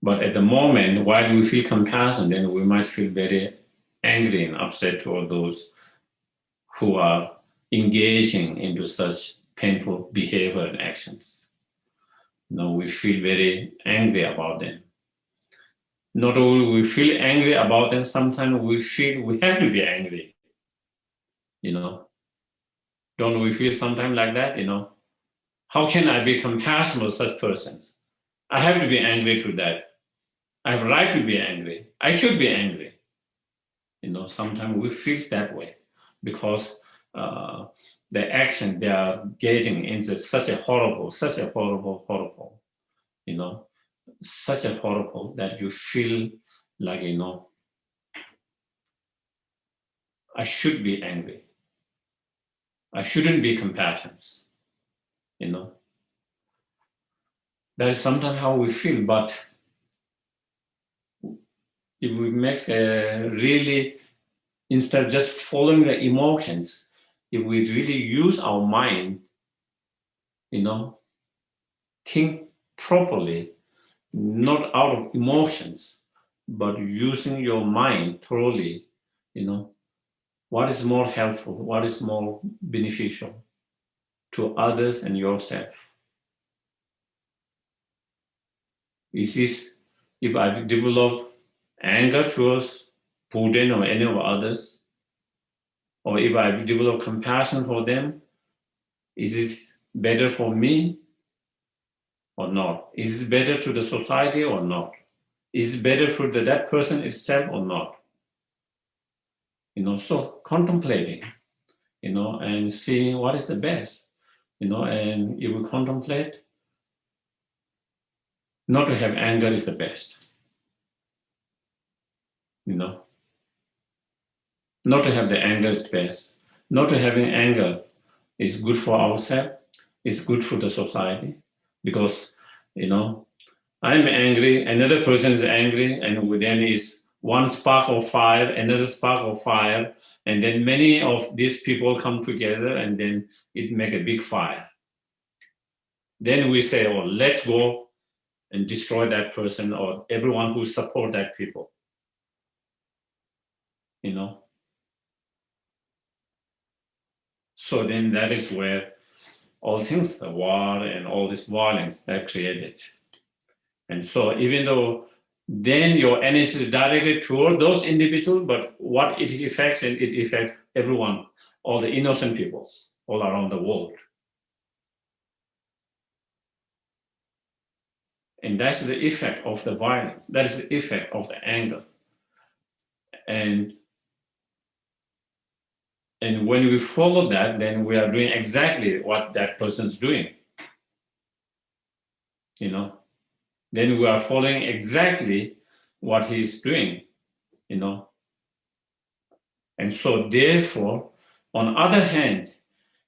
But at the moment, while we feel compassion, then we might feel very angry and upset toward those who are engaging into such painful behavior and actions. We feel very angry about them. Not only we feel angry about them, sometimes we feel we have to be angry. Don't we feel sometimes like that? How can I be compassionate with such persons? I have to be angry to that. I have a right to be angry. I should be angry. Sometimes we feel that way because the action they are getting into such a horrible, such a horrible, such a horrible that you feel like, I should be angry. I shouldn't be compassionate. That is sometimes how we feel, but if we make really, instead of just following the emotions, if we really use our mind, think properly, not out of emotions, but using your mind thoroughly, what is more helpful, what is more beneficial to others and yourself. Is this, if I develop anger towards Putin or any of others, or if I develop compassion for them, is it better for me or not? Is it better to the society or not? Is it better for that person itself or not? So contemplating, and seeing what is the best, and if we contemplate, not to have anger is the best, not to have the anger is best. Not to having anger is good for ourselves, it's good for the society, because, I'm angry, another person is angry, and then is one spark of fire, another spark of fire, and then many of these people come together, and then it make a big fire. Then we say, oh, let's go and destroy that person or everyone who support that people. So then that is where all things, the war and all this violence that created. And so even though then your energy is directed toward those individuals, but what it affects, and it affects everyone, all the innocent peoples all around the world. And that's the effect of the violence. That is the effect of the anger. And when we follow that, then we are doing exactly what that person's doing. Then we are following exactly what he's doing, And so therefore, on other hand,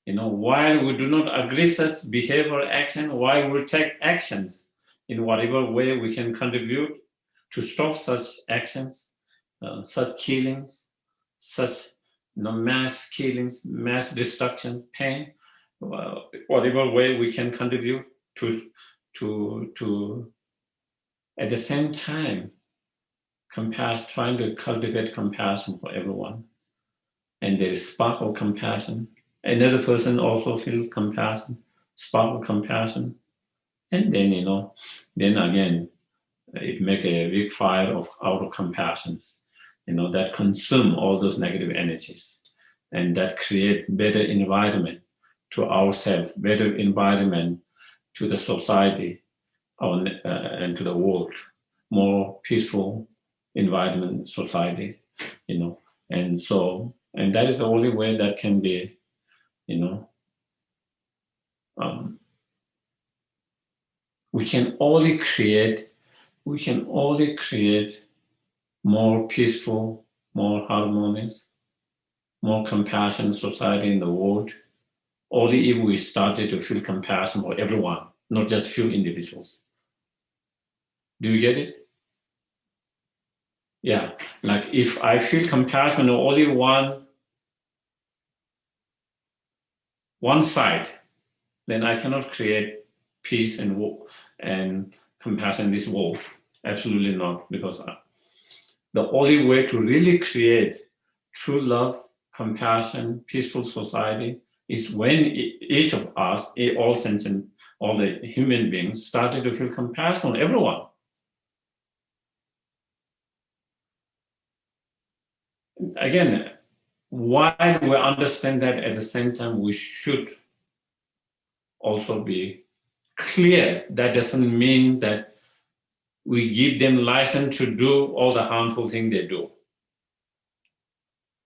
while we do not agree such behavioral action, while we take actions in whatever way we can contribute to stop such actions, such killings, such mass killings, mass destruction, pain, whatever way we can contribute to at the same time trying to cultivate compassion for everyone. And there is spark of compassion. Another person also feels compassion, spark of compassion. And then, then again, it make a big fire out of compassions, that consume all those negative energies and that create better environment to ourselves, better environment to the society and to the world, more peaceful environment, society, and so, and that is the only way that can be, we can only create more peaceful, more harmonious, more compassionate society in the world, only if we started to feel compassion for everyone, not just few individuals. Do you get it? Yeah, like if I feel compassion on only one side, then I cannot create peace and compassion in this world. Absolutely not, because the only way to really create true love, compassion, peaceful society is when each of us, all sentient, all the human beings, started to feel compassion on everyone. Again, while we understand that, at the same time, we should also be clear that doesn't mean that we give them license to do all the harmful things they do.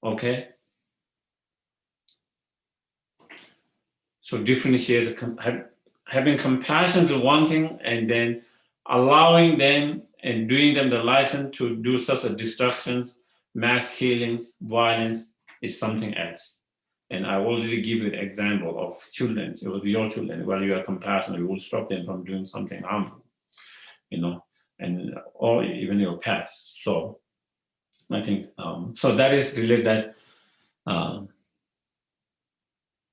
Okay? So differentiate, having compassion is one thing, and then allowing them and doing them the license to do such a destructions, mass killings, violence is something else. And I already give you an example of children, your children, while you are compassionate, you will stop them from doing something harmful, and or even your pets. So I think, so that is really that.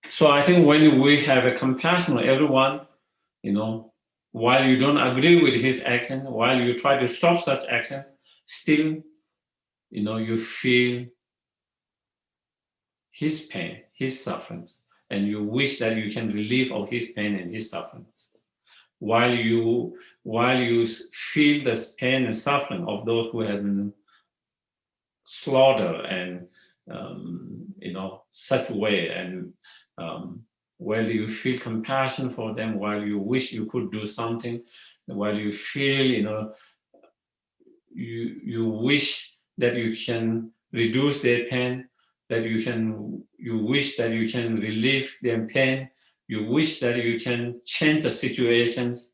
So I think when we have a compassion on everyone, while you don't agree with his action, while you try to stop such actions, still, you feel his pain, his sufferings, and you wish that you can relieve of his pain and his sufferings. While you feel the pain and suffering of those who have been slaughtered and such way, and while you feel compassion for them, while you wish you could do something, while you feel you wish that you can reduce their pain, that you wish that you can relieve their pain, you wish that you can change the situations,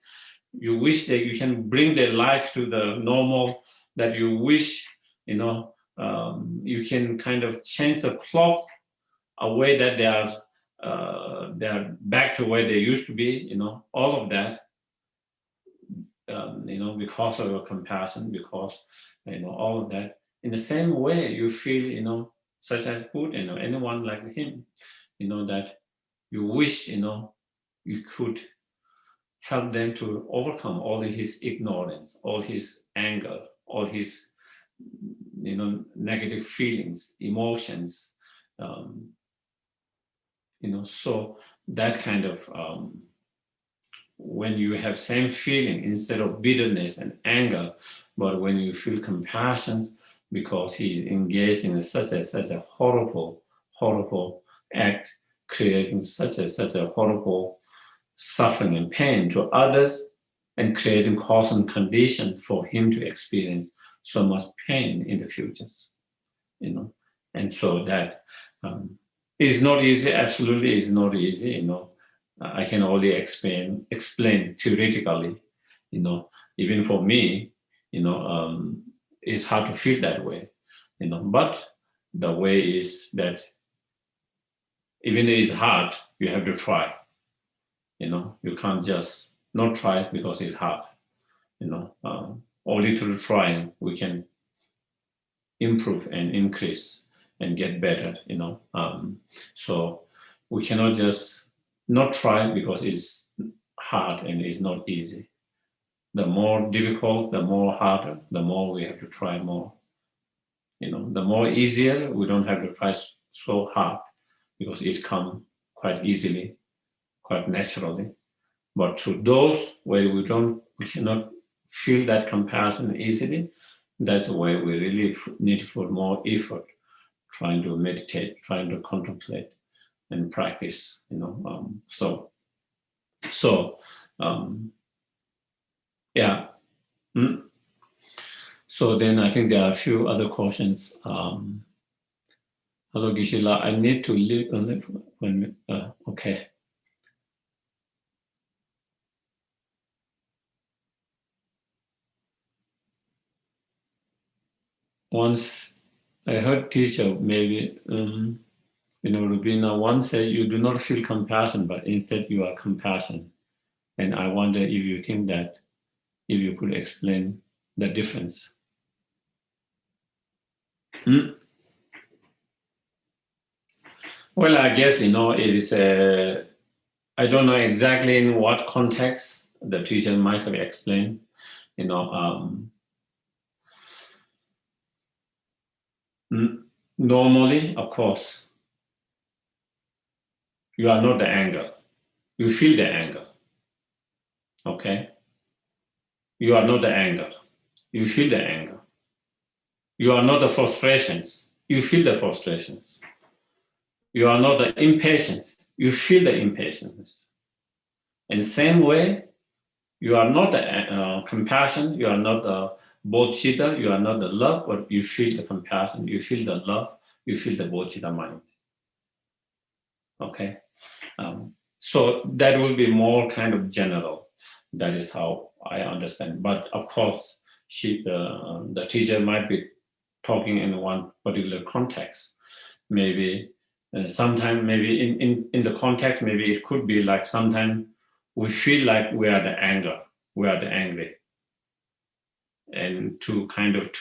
you wish that you can bring their life to the normal, that you wish you can kind of change the clock a way that they are back to where they used to be, all of that, because of your compassion, because all of that. In the same way, you feel, such as Putin or anyone like him, that you wish, you could help them to overcome all his ignorance, all his anger, all his, negative feelings, emotions, so that kind of, when you have same feeling instead of bitterness and anger, but when you feel compassion because he's engaged in such a horrible, horrible act, creating such a horrible suffering and pain to others, and creating causing conditions for him to experience so much pain in the future, and so that is not easy. Absolutely, is not easy. I can only explain theoretically. Even for me, it's hard to feel that way. But the way is that even if it's hard, you have to try. You can't just not try because it's hard. Only through trying we can improve and increase and get better. So we cannot just not try because it's hard and it's not easy. The more difficult, the more harder, the more we have to try more. The more easier, we don't have to try so hard because it comes quite easily, quite naturally. But to those where we cannot feel that compassion easily, that's where we really need to put more effort, trying to meditate, trying to contemplate and practice. Yeah. So then I think there are a few other questions. Hello, Gishila. I need to leave. Okay. Once I heard teacher, maybe, Rubina once said, you do not feel compassion, but instead you are compassion. And I wonder if you think that, if you could explain the difference. Well, I guess, it is, I don't know exactly in what context the teacher might have explained, normally, of course, you are not the anger. You feel the anger. Okay? You are not the anger. You feel the anger. You are not the frustrations. You feel the frustrations. You are not the impatience. You feel the impatience. In the same way, you are not the compassion. You are not the bodhicitta. You are not the love, but you feel the compassion. You feel the love. You feel the bodhicitta mind. Okay? So that will be more kind of general. That is how I understand. But of course, the teacher might be talking in one particular context. Maybe sometime, maybe in the context, maybe it could be like sometimes we feel like we are the anger, we are the angry, and to kind of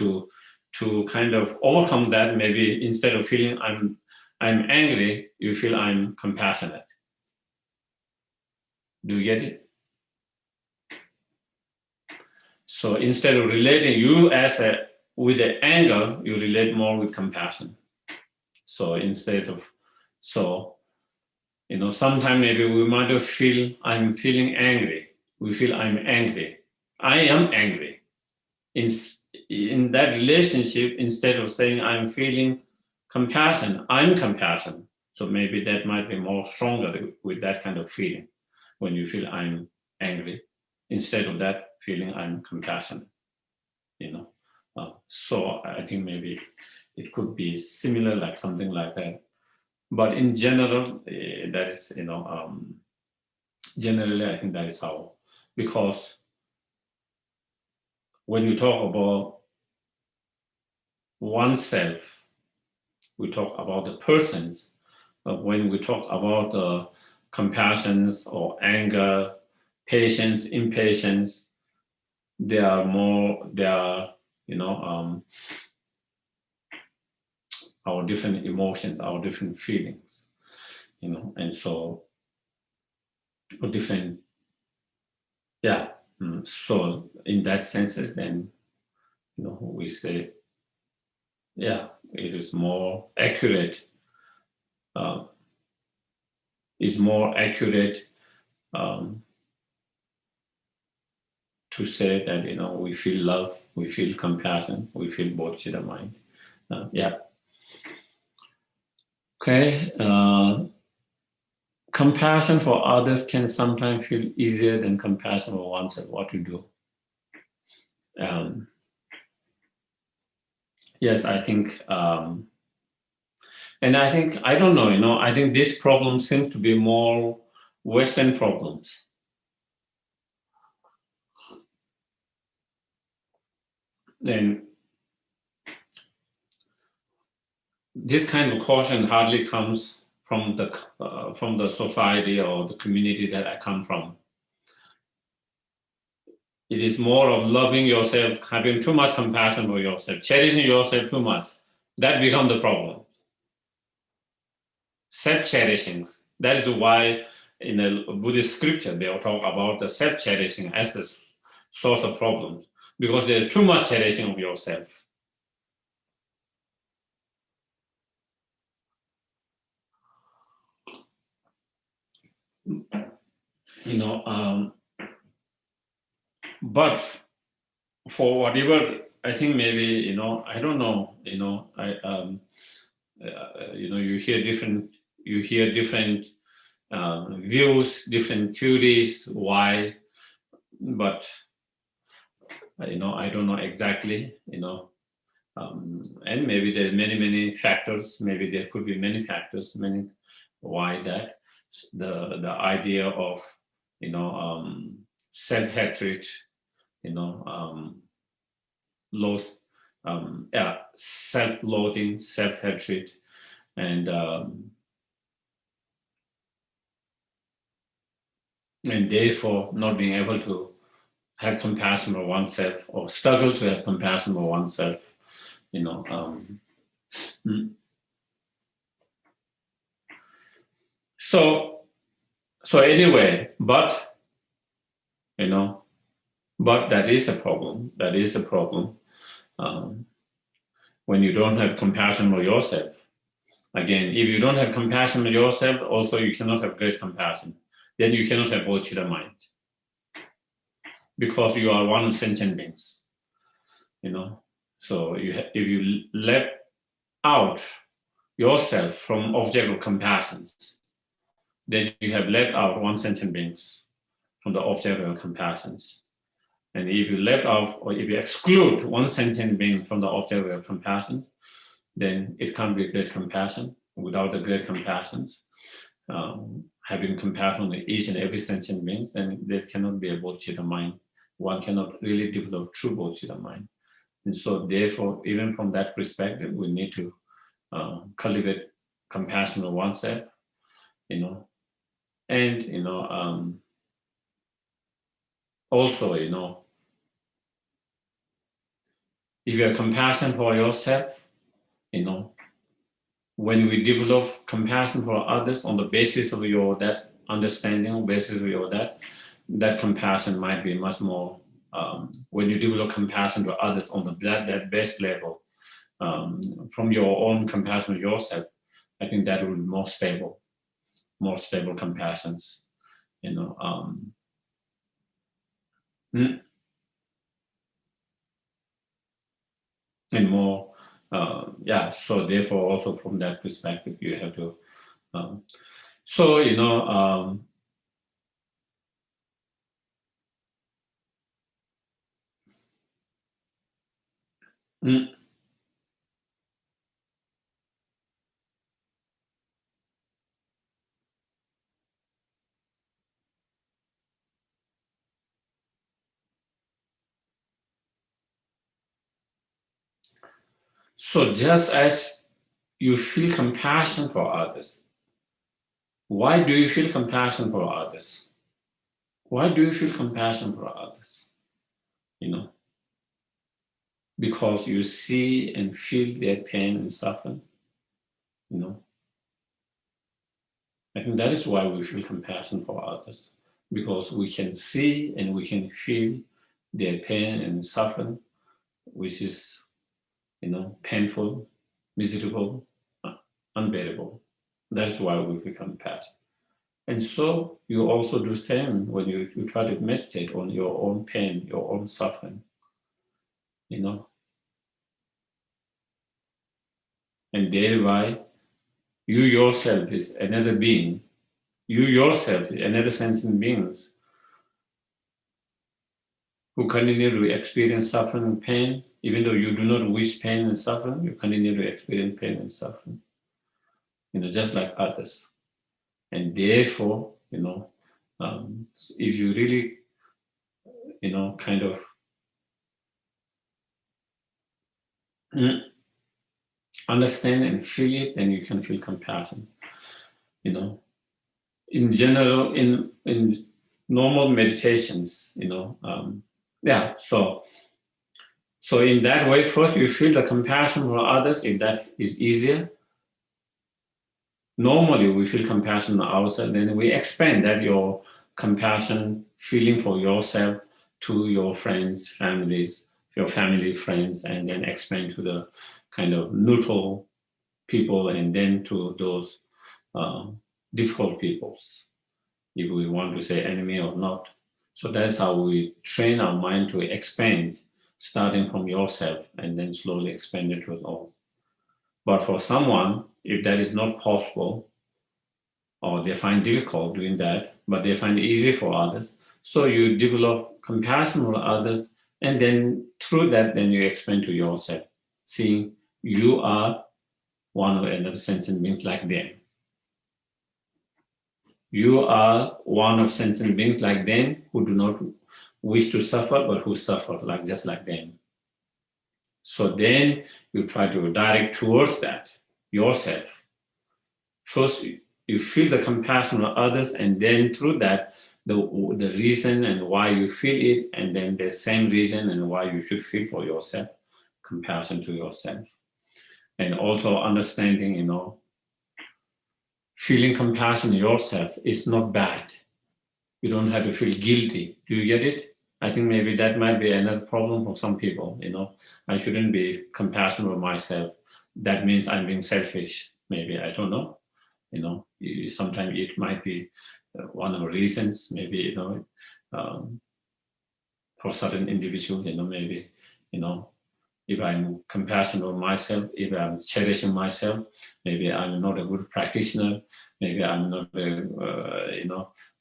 overcome that, maybe instead of feeling I'm angry, you feel I'm compassionate. Do you get it? So instead of relating you with the anger, you relate more with compassion. So instead of, sometimes maybe we might feel I'm feeling angry. We feel I'm angry. I am angry. In that relationship, instead of saying I'm feeling compassion, I'm compassion. So maybe that might be more stronger with that kind of feeling when you feel I'm angry, instead of that feeling I'm compassionate. So I think maybe it could be similar, like something like that. But in general, that is, generally I think that is how, because when you talk about oneself, we talk about the persons. But when we talk about compassions or anger, patience, impatience, they are, our different emotions, our different feelings, and so different, yeah. So in that senses, then, we say, yeah, it is more accurate. Is more accurate to say that we feel love, we feel compassion, we feel bodhicitta mind. Yeah. Okay. Compassion for others can sometimes feel easier than compassion for oneself. What to do? Yes, I think, and I think, I don't know, I think this problem seems to be more Western problems. And this kind of caution hardly comes from the society or the community that I come from. It is more of loving yourself, having too much compassion for yourself, cherishing yourself too much. That becomes the problem. Self-cherishing. That is why in the Buddhist scripture, they will talk about the self-cherishing as the source of problems, because there's too much cherishing of yourself. But for whatever, I think maybe, I don't know, you hear different views, different theories, why, but I don't know exactly, and maybe there are many factors. Maybe there could be many factors, why that the idea of self-hatred, low, self-loathing, self-hatred, and therefore not being able to have compassion for oneself, or struggle to have compassion for oneself, So anyway, but that is a problem. That is a problem when you don't have compassion for yourself. Again, if you don't have compassion for yourself, also you cannot have great compassion. Then you cannot have bodhicitta mind, because you are one of sentient beings. So if you let out yourself from object of compassion, then you have let out one sentient beings from the object of compassions. And if you let out, or if you exclude one sentient being from the object of compassion, then it can't be great compassion. Without the great compassions, having compassion on each and every sentient being, then there cannot be a bodhicitta mind. One cannot really develop true bodhicitta mind. And so therefore, even from that perspective, we need to cultivate compassion on oneself, and also, if you have compassion for yourself, when we develop compassion for others on the basis of that understanding, basis of that compassion might be much more when you develop compassion to others on that best level, from your own compassion to yourself, I think that will be more stable compassions, mm, and more, so therefore also from that perspective, you have to, so, mm, so just as you feel compassion for others, why do you feel compassion for others? Why do you feel compassion for others? Because you see and feel their pain and suffering. I think that is why we feel compassion for others, because we can see and we can feel their pain and suffering, which is, painful, miserable, unbearable. That's why we feel compassion. And so you also do the same when you try to meditate on your own pain, your own suffering, and thereby you yourself is another being. You yourself is another sentient beings who continue to experience suffering and pain, even though you do not wish pain and suffering, you continue to experience pain and suffering, just like others. And therefore, if you really, kind of understand and feel it, then you can feel compassion. In general, in normal meditations, so in that way, first you feel the compassion for others, if that is easier. Normally we feel compassion on ourselves, then we expand that your compassion feeling for yourself to your friends, families, your family, friends, and then expand to the kind of neutral people, and then to those difficult peoples, if we want to say enemy or not. So that's how we train our mind to expand, starting from yourself and then slowly expand it to all. But for someone, if that is not possible, or they find difficult doing that, but they find it easy for others, so you develop compassion for others, and then through that, then you expand to yourself, seeing you are one of another sentient beings like them. You are one of sentient beings like them who do not wish to suffer, but who suffer just like them. So then you try to direct towards that yourself. First, you feel the compassion of others, and then through that, the reason and why you feel it, and then the same reason and why you should feel for yourself, compassion to yourself. And also understanding, feeling compassion yourself is not bad. You don't have to feel guilty. Do you get it? I think maybe that might be another problem for some people. I shouldn't be compassionate with myself. That means I'm being selfish. Maybe, I don't know. Sometimes it might be one of the reasons. Maybe for certain individuals, maybe if I'm compassionate with myself, if I'm cherishing myself, maybe I'm not a good practitioner. Maybe I'm not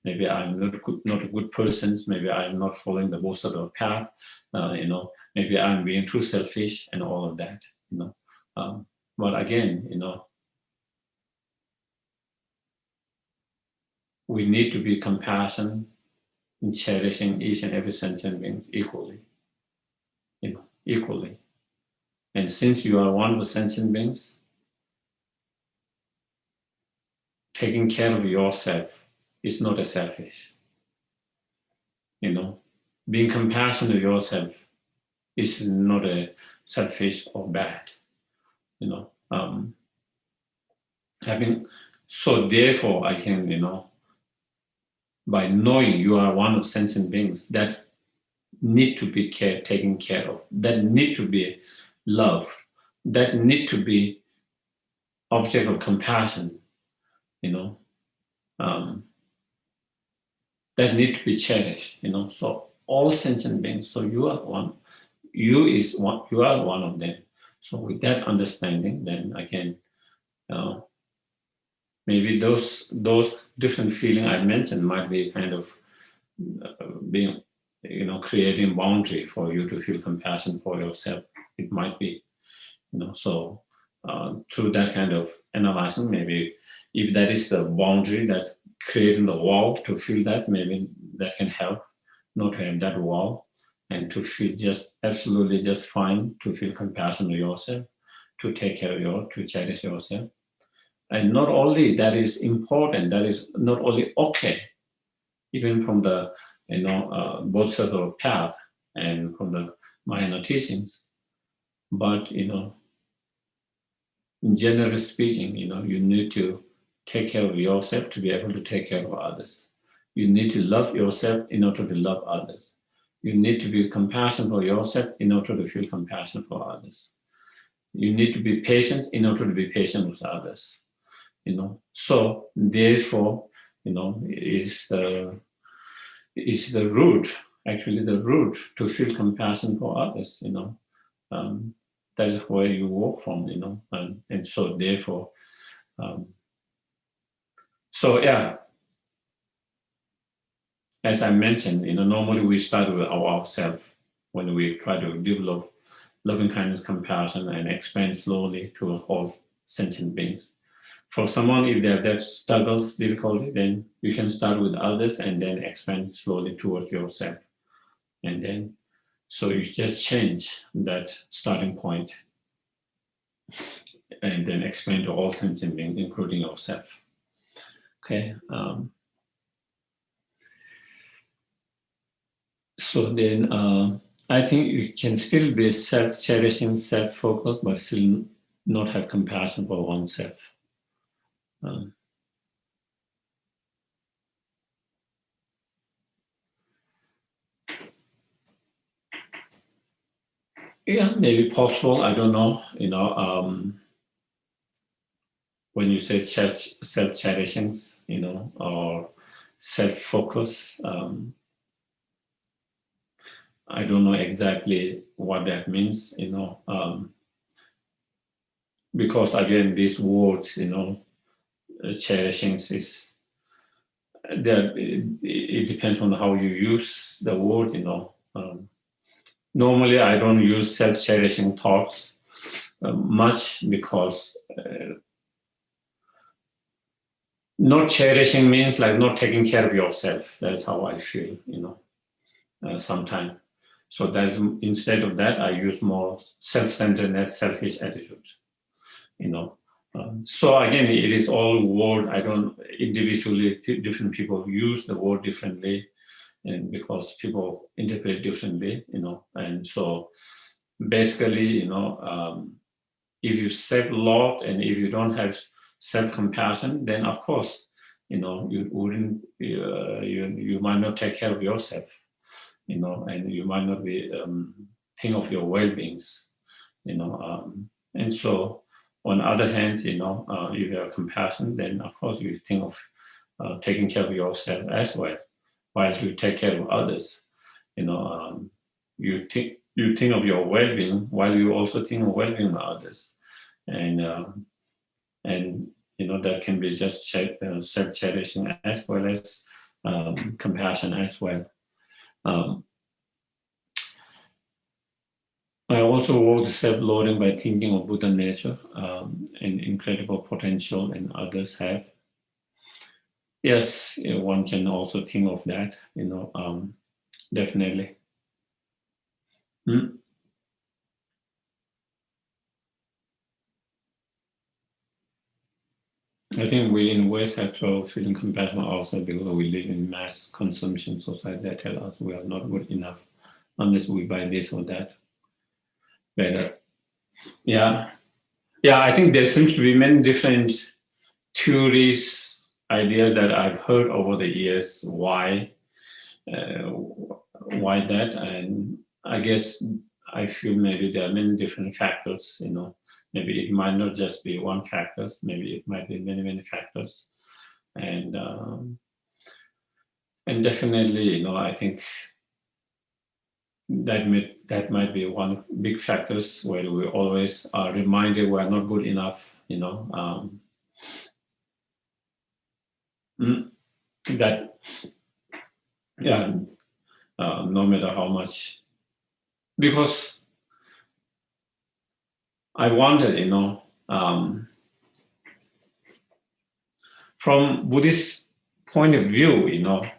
maybe I'm not a good person. Maybe I'm not following the Bodhisattva path. Maybe I'm being too selfish and all of that. But again, we need to be compassionate in cherishing each and every sentient being equally. Equally. And since you are one of the sentient beings, taking care of yourself is not a selfish. Being compassionate to yourself is not a selfish or bad. So therefore I can, by knowing you are one of sentient beings, that need to be taken care of, that need to be loved, that need to be object of compassion, that need to be cherished, So all sentient beings. So you are one. You are one of them. So with that understanding, then again, maybe those different feeling I mentioned might be kind of being, creating boundary for you to feel compassion for yourself. It might be, So through that kind of analyzing, maybe if that is the boundary that's creating the wall to feel that, maybe that can help not to have that wall and to feel just absolutely just fine, to feel compassion to yourself, to take care of to cherish yourself. And not only that is important, that is not only okay, even from the Bodhisattva path and from the Mahayana teachings, but generally speaking, you need to take care of yourself to be able to take care of others. You need to love yourself in order to love others. You need to be compassionate for yourself in order to feel compassion for others. You need to be patient in order to be patient with others. So therefore, it's the root, actually the root to feel compassion for others. That is where you walk from. And so therefore, as I mentioned, normally we start with ourselves when we try to develop loving kindness, compassion, and expand slowly towards all sentient beings. For someone, if they have that struggles, difficulty, then you can start with others and then expand slowly towards yourself. And then, so you just change that starting point and then expand to all sentient beings, including yourself. Okay. So then, I think you can still be self-cherishing, self-focused, but still not have compassion for oneself. Yeah, maybe possible. I don't know. When you say self-cherishing, or self-focus, I don't know exactly what that means. Because again, these words, cherishing is that it depends on how you use the word. Normally, I don't use self-cherishing thoughts much because not cherishing means like not taking care of yourself. That's how I feel, sometimes. So that instead of that, I use more self-centeredness, selfish attitude, So again, it is all word. I don't individually, different people use the word differently, and because people interpret differently, and so basically, if you self-love and if you don't have self-compassion, then of course, you wouldn't, you might not take care of yourself, and you might not be think of your well-beings, and so on the other hand, if you have compassion, then of course you think of taking care of yourself as well, while you take care of others. You think of your well-being while you also think of well-being of others, and that can be just self-cherishing as well as compassion as well. I also work self-loading by thinking of Buddha nature and incredible potential and others have. Yes, one can also think of that, definitely. I think we in West have trouble feeling compassion ourselves because we live in mass consumption society that tell us we are not good enough unless we buy this or that better. Yeah. I think there seems to be many different theories, ideas that I've heard over the years why why that? And I guess I feel maybe there are many different factors. Maybe it might not just be one factor. Maybe it might be many factors. And definitely, I think that might be one big factors where we always are reminded we are not good enough. That yeah, no matter how much, because I wondered, from Buddhist point of view,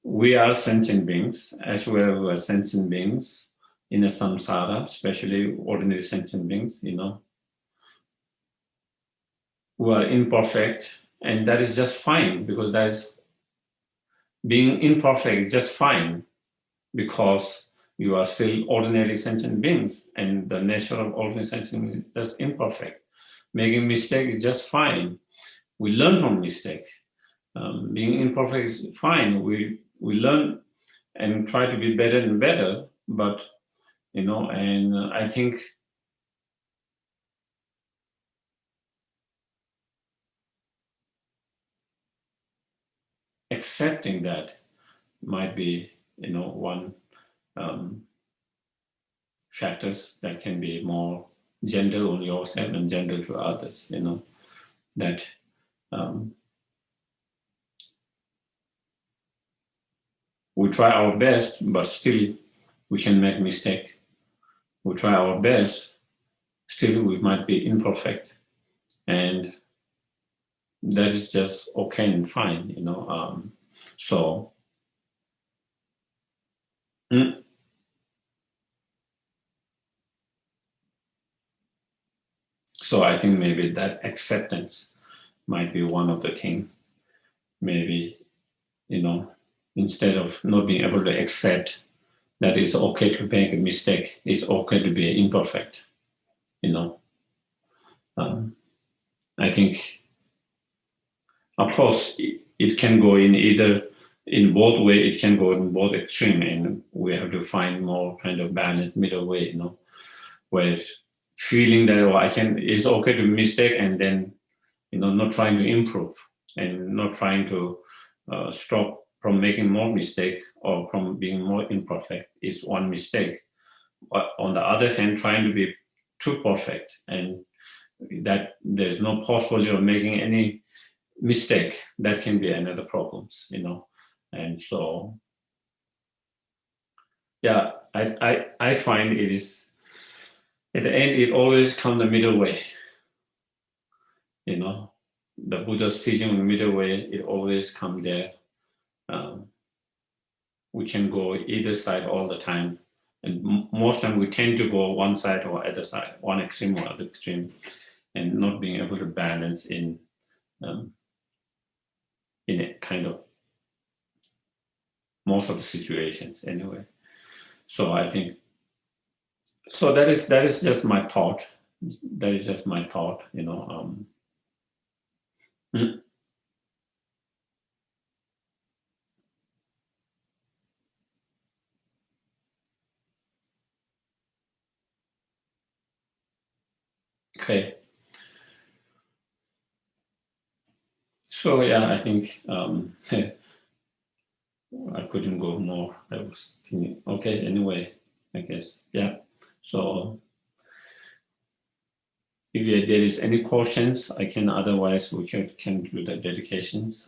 we are sentient beings, as well we are sentient beings in a samsara, especially ordinary sentient beings, who are imperfect, and that is just fine, because being imperfect is just fine, because you are still ordinary sentient beings, and the nature of ordinary sentient beings is just imperfect. Making mistake is just fine. We learn from mistake. Being imperfect is fine. We learn and try to be better and better, but and I think accepting that might be one factors that can be more gentle on yourself and gentle to others. That we try our best, but still we can make mistake. We try our best, still we might be imperfect, and that is just okay and fine. So mm, so I think maybe that acceptance might be one of the thing. Maybe instead of not being able to accept that it's okay to make a mistake, it's okay to be imperfect. Um, I think, of course, it can go in both way. It can go in both extreme, and we have to find more kind of balanced middle way. Where feeling that it's okay to mistake, and then not trying to improve, and not trying to stop from making more mistake, or from being more imperfect is one mistake. But on the other hand, trying to be too perfect, and that there's no possibility of making any mistake, that can be another problems. And so yeah, I find it is, at the end, it always comes the middle way. The Buddha's teaching on the middle way, it always comes there. We can go either side all the time, and most time we tend to go one side or other side, one extreme or other extreme, and not being able to balance um, in a kind of most of the situations anyway. So I think, so that is just my thought. That is just my thought. Mm, okay. So yeah, I think I couldn't go more. I was thinking, okay, anyway, I guess. Yeah. So if there is any questions, I can, otherwise we can do the dedications.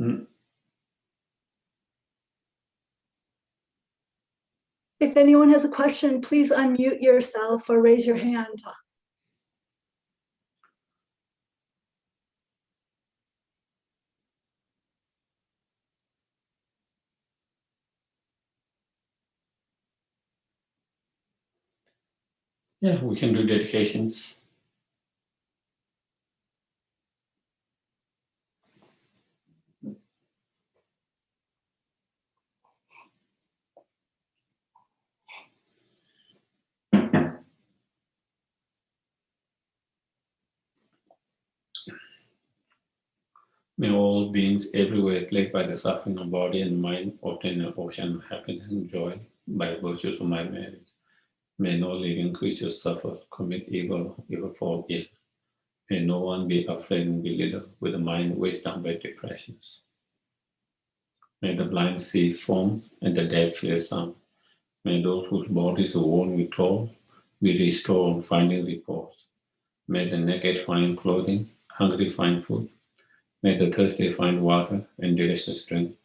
Mm, If anyone has a question, please unmute yourself or raise your hand. yeah, we can do dedications. May all beings everywhere plagued by the suffering of body and mind obtain an ocean of happiness and joy by virtues of my merit. May no living creature suffer, commit evil, ever forgive. May no one be afraid and belittled with a mind weighed down by depressions. May the blind see form and the deaf hear sound. May those whose bodies are worn with toil be restored, finding repose. May the naked find clothing, hungry find food. May the thirsty find water and delicious drink.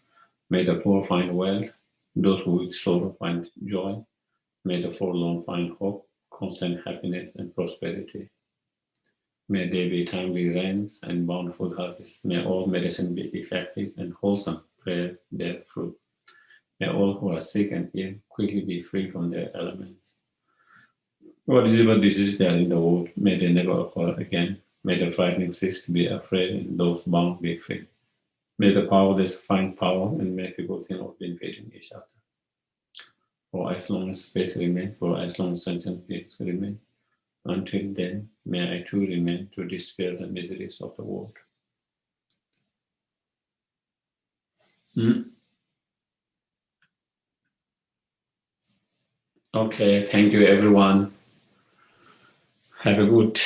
May the poor find wealth, those who with sorrow find joy. May the forlorn find hope, constant happiness and prosperity. May there be timely rains and bountiful harvest. May all medicine be effective and wholesome, prayer bear fruit. May all who are sick and ill quickly be free from their ailments. Whatever disease there in the world, may they never occur again. May the frightening cease to be afraid and those bound be free. May the powerless find power and may people think of benefiting each other. For as long as space remains, for as long as sentient beings remain, until then, may I too remain to dispel the miseries of the world. Okay, thank you everyone. Have a good